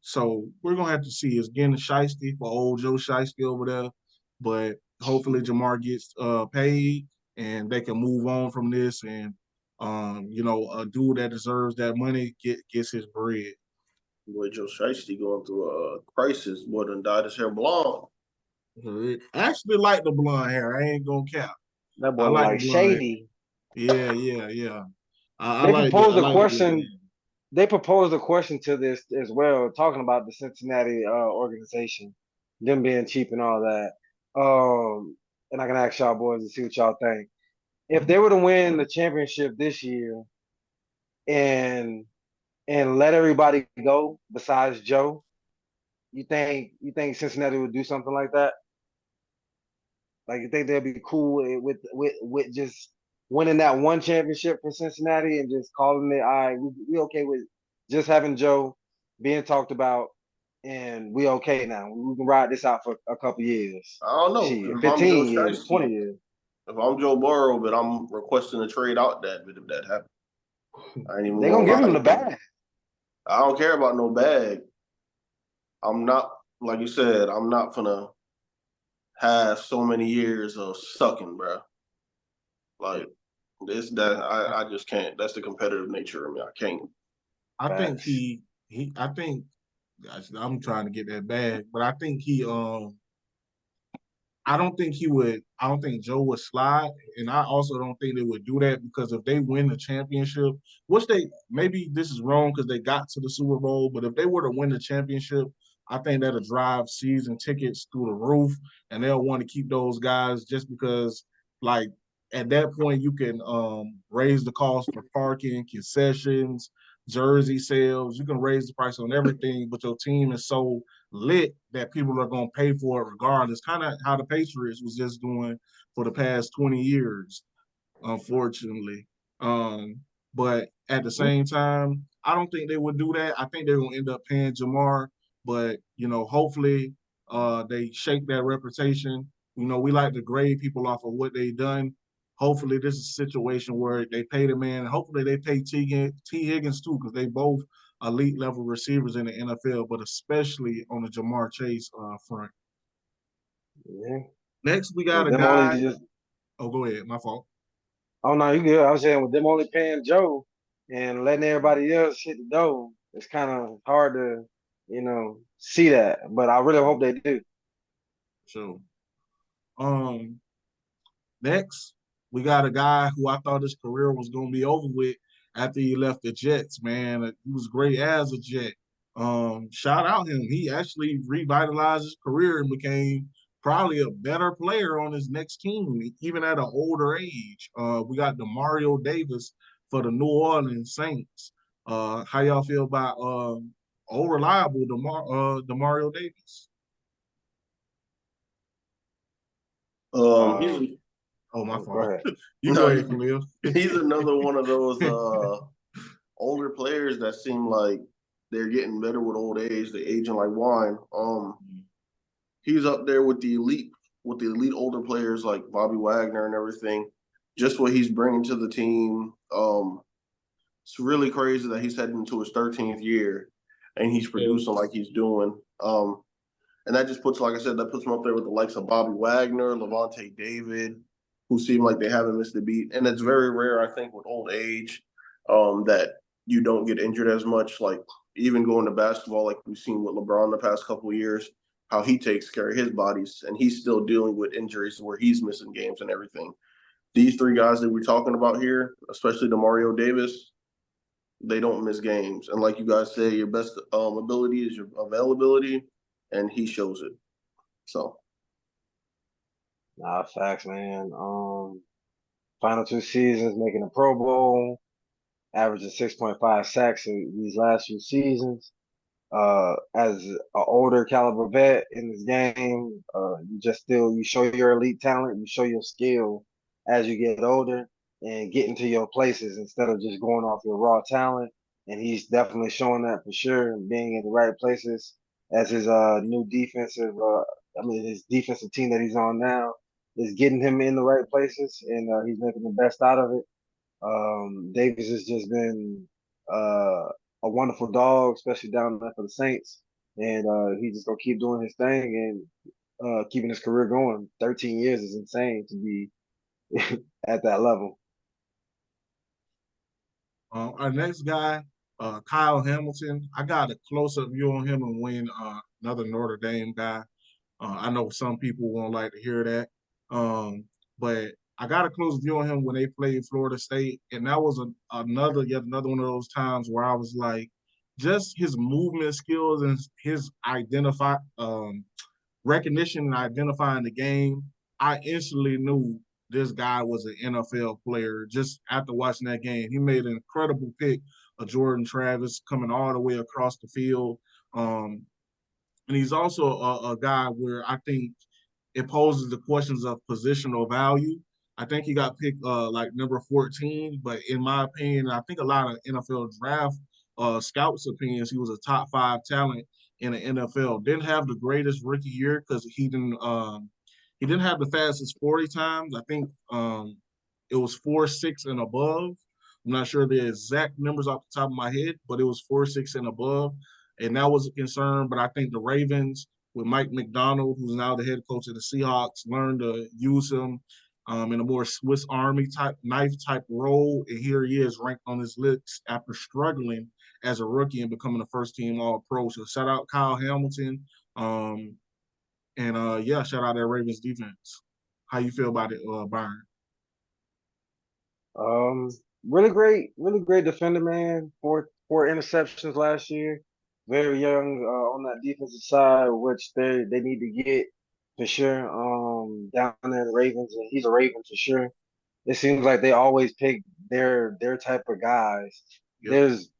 So we're gonna have to see. It's getting shiesty for old Joe Shiesty over there, but hopefully Jamar gets paid and they can move on from this. And a dude that deserves that money gets his bread. Boy, Joe Shiesty going through a crisis. Boy, done dyed his hair blonde. I actually like the blonde hair. I ain't gonna cap. That I boy look like the like blonde hair. Shady. Yeah. I They like the proposed a blonde question. hair. They proposed a question to this as well, talking about the Cincinnati organization, them being cheap and all that. And I can ask y'all boys to see what y'all think. If they were to win the championship this year and let everybody go besides Joe, you think Cincinnati would do something like that? Like, you think they'd be cool with just winning that one championship for Cincinnati and just calling it, all right, we okay with just having Joe being talked about, and we okay now. We can ride this out for a couple years. I don't know. Shit, If I'm Joe 15 years, Shiesty, 20 years. if I'm Joe Burrow, but I'm requesting a trade out that bit if that happens. I ain't even They're gonna gonna give lie him to the you. bag. I don't care about no bag. I'm not, like you said, I'm not gonna have so many years of sucking, bro. Like I just can't. That's the competitive nature of me. I can't. I think Facts. I think I'm trying to get that bag, but I think I don't think he would. I don't think Joe would slide, and I also don't think they would do that because if they win the championship, which they maybe this is wrong because they got to the Super Bowl, but if they were to win the championship, I think that'll drive season tickets through the roof, and they'll want to keep those guys just because, like, at that point you can raise the cost for parking, concessions, jersey sales. You can raise the price on everything, but your team is so lit that people are going to pay for it regardless. Kind of how the Patriots was just doing for the past 20 years, unfortunately. But at the same time, I don't think they would do that. I think they're gonna end up paying Jamar, but hopefully they shake that reputation. We like to grade people off of what they done. Hopefully this is a situation where they pay the man, and hopefully they pay T. Higgins too, because they both elite level receivers in the NFL, but especially on the Jamar Chase front. Yeah. Next, we got With a them only guy. just Oh, go ahead. My fault. Oh no, you good. I was saying with them only paying Joe and letting everybody else hit the dough, it's kind of hard to, see that. But I really hope they do. So, um, next, we got a guy who I thought his career was going to be over with after he left the Jets, man. He was great as a Jet. Shout out him. He actually revitalized his career and became probably a better player on his next team, even at an older age. We got Demario Davis for the New Orleans Saints. How y'all feel about old reliable Demario Davis? Uh, He's Oh, my Go fault. ahead. You go no, ahead, Khalil. he's another one of those older players that seem like they're getting better with old age. They're aging like wine. He's up there with the elite older players like Bobby Wagner and everything. Just what he's bringing to the team. It's really crazy that he's heading into his 13th year and he's producing like he's doing. And that just puts, like I said, that puts him up there with the likes of Bobby Wagner, Levante David, who seem like they haven't missed a beat. And it's very rare, I think, with old age, that you don't get injured as much. Like even going to basketball, like we've seen with LeBron the past couple of years, how he takes care of his bodies, and he's still dealing with injuries where he's missing games and everything. These three guys that we're talking about here, especially Demario Davis, they don't miss games. And like you guys say, your best ability is your availability, and he shows it. So Nah, facts, man. Final 2 seasons making a Pro Bowl, averaging 6.5 sacks in these last few seasons. As an older caliber vet in this game, you show your elite talent, you show your skill as you get older and get into your places instead of just going off your raw talent. And he's definitely showing that for sure and being in the right places as his new his defensive team that he's on now is getting him in the right places and he's making the best out of it. Davis has just been uh, a wonderful dog, especially down there for the Saints, and he's just gonna keep doing his thing and keeping his career going. 13 years is insane to be at that level. Our next guy, Kyle Hamilton. I got a close-up view on him and when another Notre Dame guy. I know some people won't like to hear that, but I got a close view on him when they played Florida State, and that was yet another one of those times where I was like, just his movement skills and his recognition and identifying the game, I instantly knew this guy was an NFL player just after watching that game. He made an incredible pick of Jordan Travis coming all the way across the field. Um, and he's also a guy where I think it poses the questions of positional value. I think he got picked like number 14, but in my opinion, I think a lot of NFL draft scouts' opinions, he was a top 5 talent in the NFL. Didn't have the greatest rookie year because he didn't have the fastest 40 times. I think it was 4.6 and above. I'm not sure the exact numbers off the top of my head, but it was 4.6 and above, and that was a concern. But I think the Ravens with Mike McDonald, who's now the head coach of the Seahawks, learned to use him in a more Swiss Army type knife type role. And here he is ranked on this list after struggling as a rookie and becoming a first team All Pro. So shout out Kyle Hamilton. And yeah, shout out that Ravens defense. How you feel about it, Byron? Um, really great defender, man. Four interceptions last year. Very young on that defensive side, which they need to get for sure. Down there the Ravens, and he's a Raven for sure. It seems like they always pick their type of guys. Yep. There's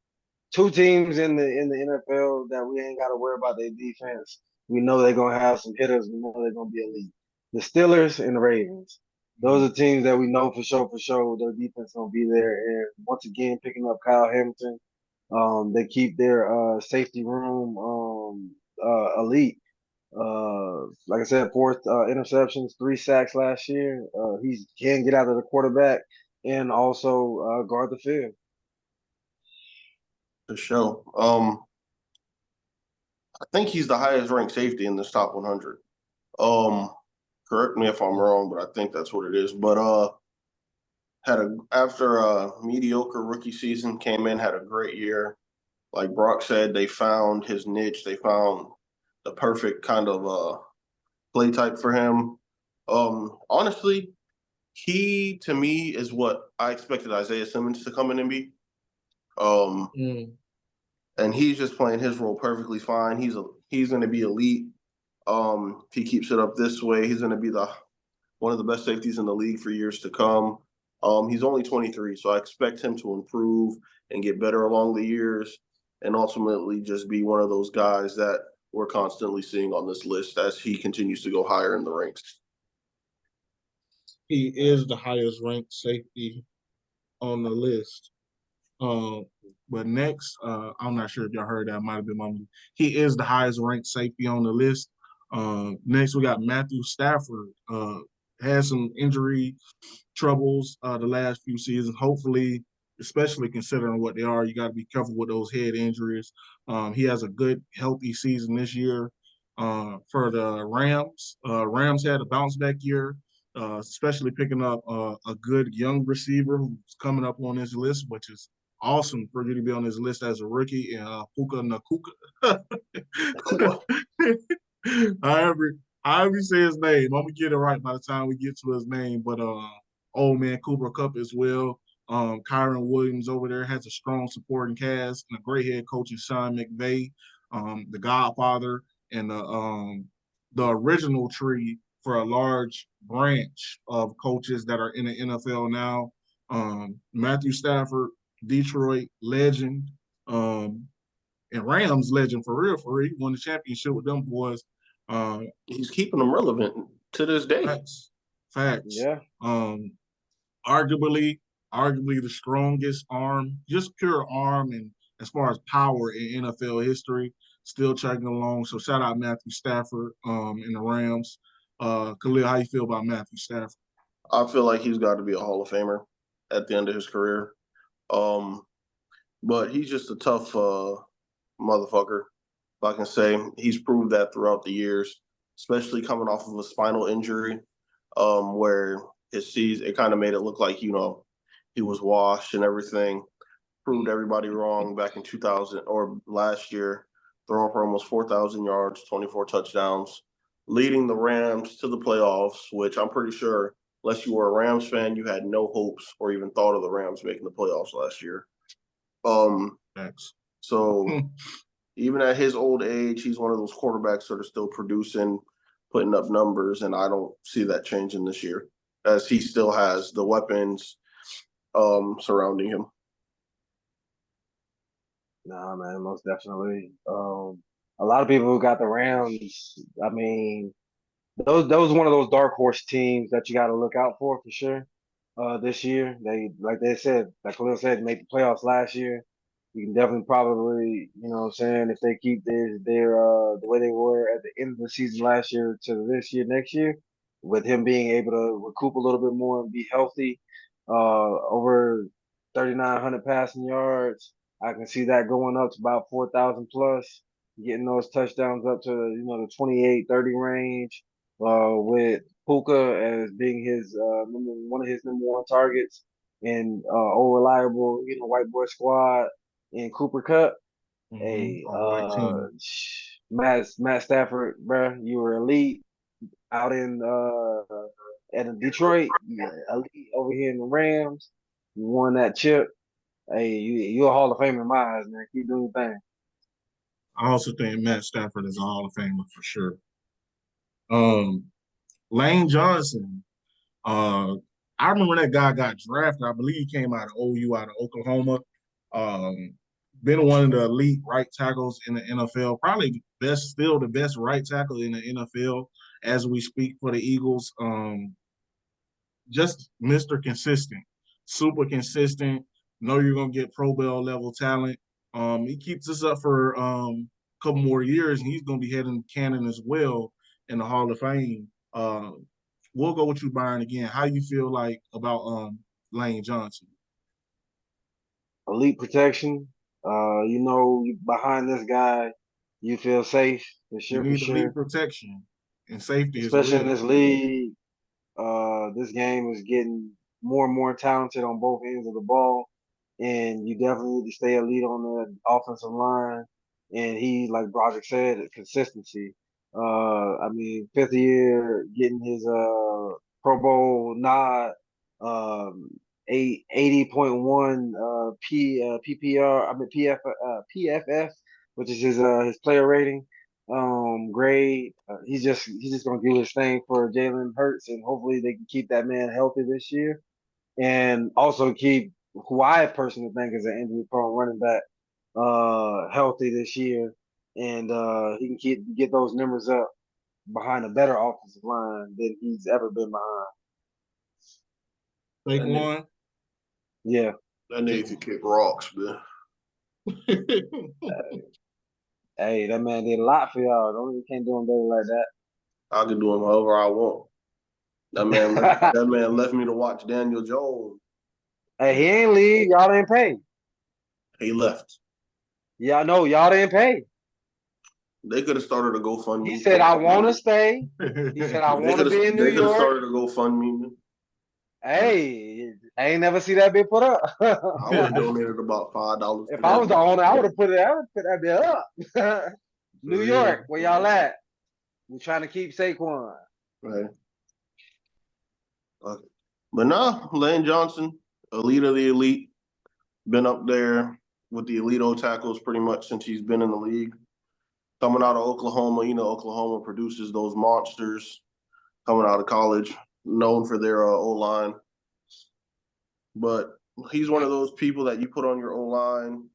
two teams in the NFL that we ain't got to worry about their defense. We know they're gonna have some hitters. We know they're gonna be elite. The Steelers and the Ravens. those are teams that we know for sure, their defense gonna be there. And once again, picking up Kyle Hamilton, they keep their safety room elite. Like I said, 4 interceptions, 3 sacks last year. He can get out of the quarterback and also guard the field. For sure. I think he's the highest ranked safety in this top 100. Um, Correct me if I'm wrong, but I think that's what it is. But after a mediocre rookie season, came in, had a great year. Like Brock said, they found his niche. They found the perfect kind of play type for him. Honestly, he to me is what I expected Isaiah Simmons to come in and be. Um, and he's just playing his role perfectly fine. He's going to be elite. If he keeps it up this way, he's going to be one of the best safeties in the league for years to come. He's only 23, so I expect him to improve and get better along the years, and ultimately just be one of those guys that we're constantly seeing on this list as he continues to go higher in the ranks. He is the highest ranked safety on the list. But next, I'm not sure if y'all heard that. Might have been my. He is the highest ranked safety on the list. Next, we got Matthew Stafford. Had some injury troubles the last few seasons. Hopefully, especially considering what they are, you got to be careful with those head injuries. He has a good, healthy season this year for the Rams. Rams had a bounce back year, especially picking up a good young receiver who's coming up on this list, which is awesome for you to be on this list as a rookie. Puka Nakuka. however you say his name, I'm gonna get it right by the time we get to his name. But old man Cooper Kupp as well. Kyron Williams over there has a strong supporting cast and a great head coach in Sean McVay, the Godfather, and the original tree for a large branch of coaches that are in the NFL now. Matthew Stafford, Detroit legend, and Rams legend for real. He won the championship with them boys. He's keeping them relevant to this day. Facts. Yeah. Arguably the strongest arm, just pure arm, and as far as power in NFL history, still chugging along. So shout out Matthew Stafford in the Rams. Khalil, how you feel about Matthew Stafford? I feel like he's got to be a Hall of Famer at the end of his career. But he's just a tough motherfucker, if I can say. He's proved that throughout the years, especially coming off of a spinal injury, where his season, it kind of made it look like, he was washed and everything. Proved everybody wrong back in 2000 or last year, throwing for almost 4,000 yards, 24 touchdowns, leading the Rams to the playoffs, which I'm pretty sure, unless you were a Rams fan, you had no hopes or even thought of the Rams making the playoffs last year. Thanks. So even at his old age, he's one of those quarterbacks that are still producing, putting up numbers, and I don't see that changing this year, as he still has the weapons surrounding him. Nah, man, most definitely. A lot of people who got the Rams, I mean, those one of those dark horse teams that you got to look out for sure. This year, like Khalil said, made the playoffs last year. You can definitely probably, what I'm saying, if they keep their the way they were at the end of the season last year to this year, next year, with him being able to recoup a little bit more and be healthy, over 3,900 passing yards. I can see that going up to about 4,000 plus, getting those touchdowns up to the 28, 30 range. With Puka as being his one of his number one targets, and old reliable white boy squad in Cooper Kupp. Hey, Matt Stafford, bro, you were elite out in Detroit. Yeah, elite over here in the Rams. You won that chip. Hey, you're a Hall of Famer in my eyes, man. Keep doing your thing. I also think Matt Stafford is a Hall of Famer for sure. Lane Johnson. I remember that guy got drafted. I believe he came out of OU, out of Oklahoma. Been one of the elite right tackles in the NFL. Probably still the best right tackle in the NFL as we speak for the Eagles. just Mr. Consistent, super consistent. Know you're gonna get Pro Bowl level talent. He keeps us up for a couple more years, and he's gonna be heading canon as well in the Hall of Fame. We'll go with you, Byron, again. How you feel like about Lane Johnson? Elite protection. Behind this guy, you feel safe for You sure, for need elite sure. protection and safety as Especially in well. this league, this game is getting more and more talented on both ends of the ball, and you definitely need to stay elite on the offensive line. And he, like Brodrick said, consistency. Fifth year getting his Pro Bowl nod, um, 80.1 PPR. PFF, which is his player rating grade. He's just gonna do his thing for Jalen Hurts, and hopefully they can keep that man healthy this year, and also keep who I personally think is an injury prone running back healthy this year, and he can get those numbers up behind a better offensive line than he's ever been behind. Saquon. Yeah. That nigga can kick rocks, man. Hey, that man did a lot for y'all. You can't do him dirty like that. I can do him however I want. That man left me to watch Daniel Jones. Hey, he ain't leave. Y'all didn't pay. He left. Y'all know y'all didn't pay. They could have started a GoFundMe. He said, "I want to stay." He said, "I want to be in New They could have York." started a GoFundMe. Hey, I ain't never see that bit put up. I would have donated about $5. If I was the owner, I would have put that bit up. New York, where y'all at? We trying to keep Saquon. Right. Okay. But no, Lane Johnson, elite of the elite, been up there with the elite O tackles pretty much since he's been in the league. Coming out of Oklahoma, Oklahoma produces those monsters coming out of college, known for their O-line. But he's one of those people that you put on your O-line,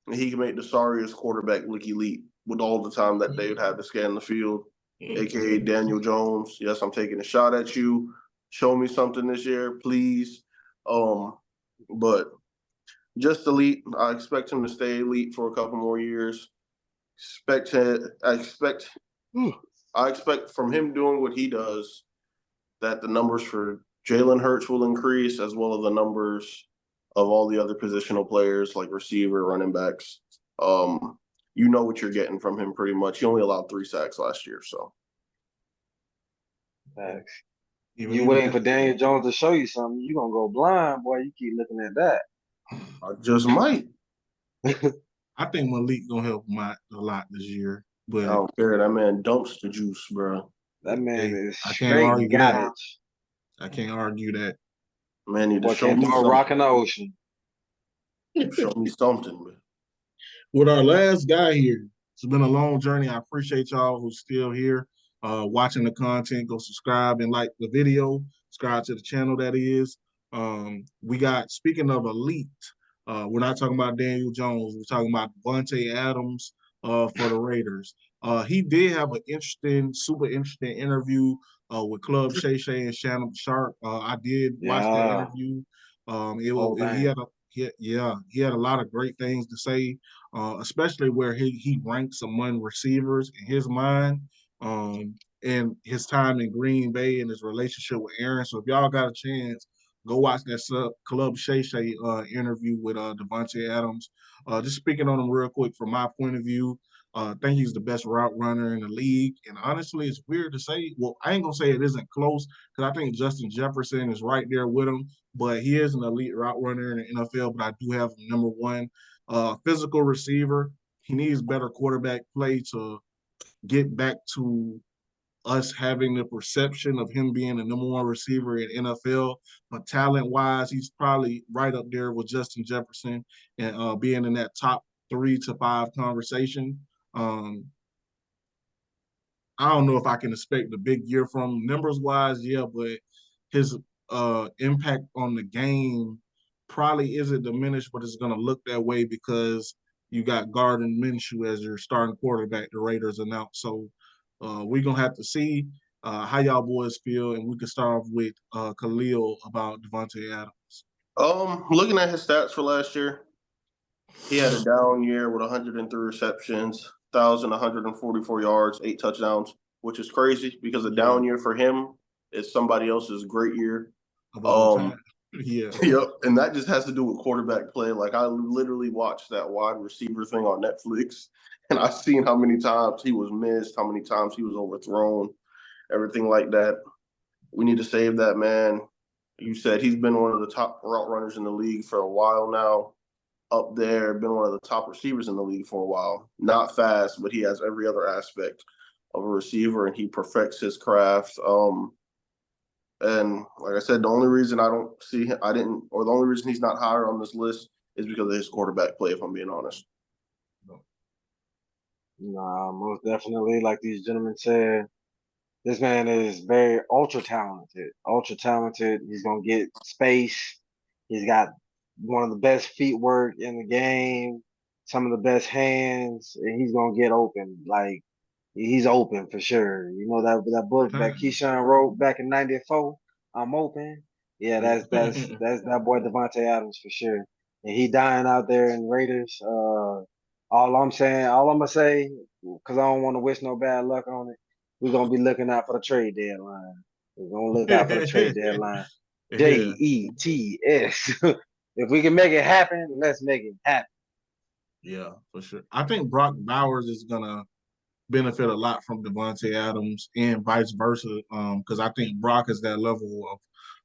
and he can make the sorriest quarterback look elite with all the time that they would have to scan the field, a.k.a. Daniel Jones. Yes, I'm taking a shot at you. Show me something this year, please. But just elite. I expect him to stay elite for a couple more years. I expect from him doing what he does that the numbers for Jalen Hurts will increase, as well as the numbers of all the other positional players like receiver, running backs. You know what you're getting from him pretty much. He only allowed 3 sacks last year, so. Thanks. You waiting for Daniel Jones to show you something? You gonna go blind, boy. You keep looking at that. I just might. I think Malik gonna help him out a lot this year. But I don't care. That man dumps the juice, bro. That man is I can't straight argue garbage. I can't argue that. Man need to Boy, show can't me throw a rock in the ocean. Show me something, man. With our last guy here, it's been a long journey. I appreciate y'all who's still here, watching the content. Go subscribe and like the video. Subscribe to the channel, that is. We got, speaking of elite, we're not talking about Daniel Jones. We're talking about Devontae Adams for the Raiders. He did have an super interesting interview with Club Shay Shay and Shannon Sharp. I did watch that interview. He had a lot of great things to say, especially where he ranks among receivers in his mind, and his time in Green Bay and his relationship with Aaron. So if y'all got a chance, go watch that Club Shay Shay interview with Devontae Adams. Just speaking on him real quick from my point of view, I think he's the best route runner in the league. And honestly, it's weird to say. Well, I ain't going to say it isn't close because I think Justin Jefferson is right there with him. But he is an elite route runner in the NFL. But I do have him number one. Physical receiver. He needs better quarterback play to get back to us having the perception of him being the number one receiver in NFL. But talent-wise, he's probably right up there with Justin Jefferson and being in that top 3 to 5 conversation. I don't know if I can expect a big year from him. Numbers-wise, yeah, but his impact on the game probably isn't diminished, but it's going to look that way because you got Gardner Minshew as your starting quarterback, the Raiders announced. So we're going to have to see. how y'all boys feel, and we can start off with Khalil about Devontae Adams. Looking at his stats for last year, he had a down year with 103 receptions, 1,144 yards, 8 touchdowns, which is crazy because a down year for him is somebody else's great year. Of all time. Yeah. Yep. And that just has to do with quarterback play. Like, I literally watched that wide receiver thing on Netflix, and I've seen how many times he was missed, how many times he was overthrown, everything like that. We need to save that man. You said he's been one of the top route runners in the league for a while now. Up there, been one of the top receivers in the league for a while. Not fast, but he has every other aspect of a receiver, and he perfects his craft. And like I said, the only reason I don't see him, the only reason he's not higher on this list is because of his quarterback play, if I'm being honest. Nah, most definitely. Like these gentlemen said, this man is very ultra talented. Ultra talented. He's gonna get space. He's got one of the best feet work in the game, some of the best hands, and he's gonna get open. Like he's open for sure. You know that book that Keyshawn wrote back in '94. I'm open. Yeah, that's that boy Devontae Adams for sure. And he dying out there in Raiders. All I'm gonna say, because I don't want to wish no bad luck on it. We're gonna be looking out for the trade deadline. We're gonna look out for the trade deadline. JETS. If we can make it happen, let's make it happen. Yeah, for sure. I think Brock Bowers is gonna benefit a lot from Devontae Adams and vice versa. Because I think Brock is that level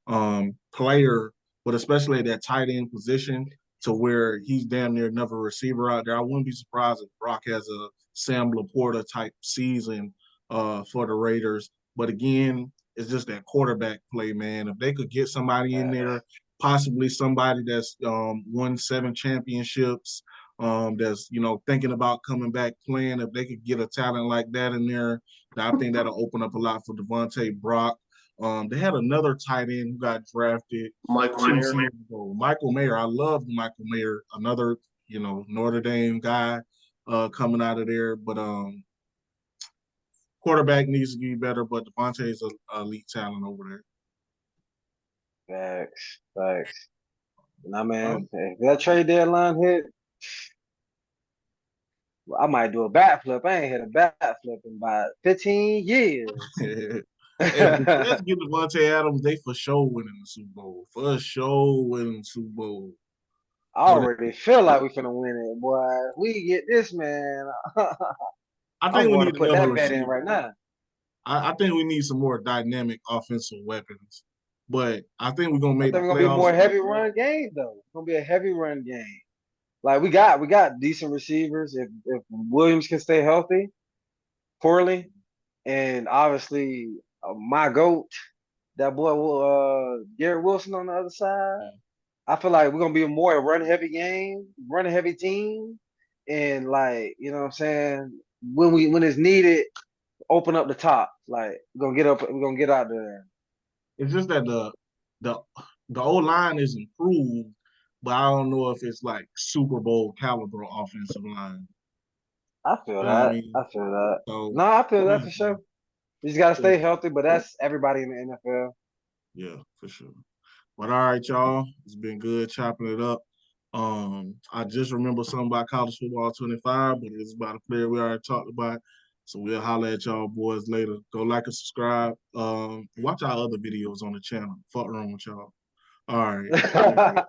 of player, but especially that tight end position to where he's damn near another receiver out there. I wouldn't be surprised if Brock has a Sam Laporta type season for the Raiders. But again, it's just that quarterback play, man. If they could get somebody in there, possibly somebody that's won 7 championships, that's thinking about coming back playing. If they could get a talent like that in there, I think that'll open up a lot for Devontae, Brock. They had another tight end who got drafted. Michael Mayer. Michael Mayer. I love Michael Mayer. Another Notre Dame guy coming out of there, but quarterback needs to get better. But Devontae is an elite talent over there. Facts. Nah, man, if that trade deadline hit, I might do a backflip. I ain't hit a backflip in about 15 years. If the Jets get Devontae Adams, they for sure winning the Super Bowl. For sure winning the Super Bowl. I already feel like we finna win it, boy. If we get this man, I think we need to put that bet in right now. I think we need some more dynamic offensive weapons. But I think we're gonna make the playoffs. It's gonna be a more heavy run game, though. It's gonna be a heavy run game. Like we got decent receivers. If Williams can stay healthy, poorly, and obviously my GOAT, that boy Garrett Wilson on the other side. I feel like we're gonna be a more run heavy game, run heavy team, and like you know what I'm saying, when it's needed, open up the top. Like we're gonna get out there. It's just that the O-line is improved, but I don't know if it's like Super Bowl caliber offensive line. I feel that. I feel that. So, no, I feel that for sure. You just gotta stay healthy, but that's everybody in the NFL. Yeah, for sure. But all right, y'all. It's been good chopping it up. I just remember something about college football 25, but it's about a player we already talked about. So we'll holler at y'all boys later. Go like and subscribe. Watch our other videos on the channel. Fuck wrong with y'all. All right.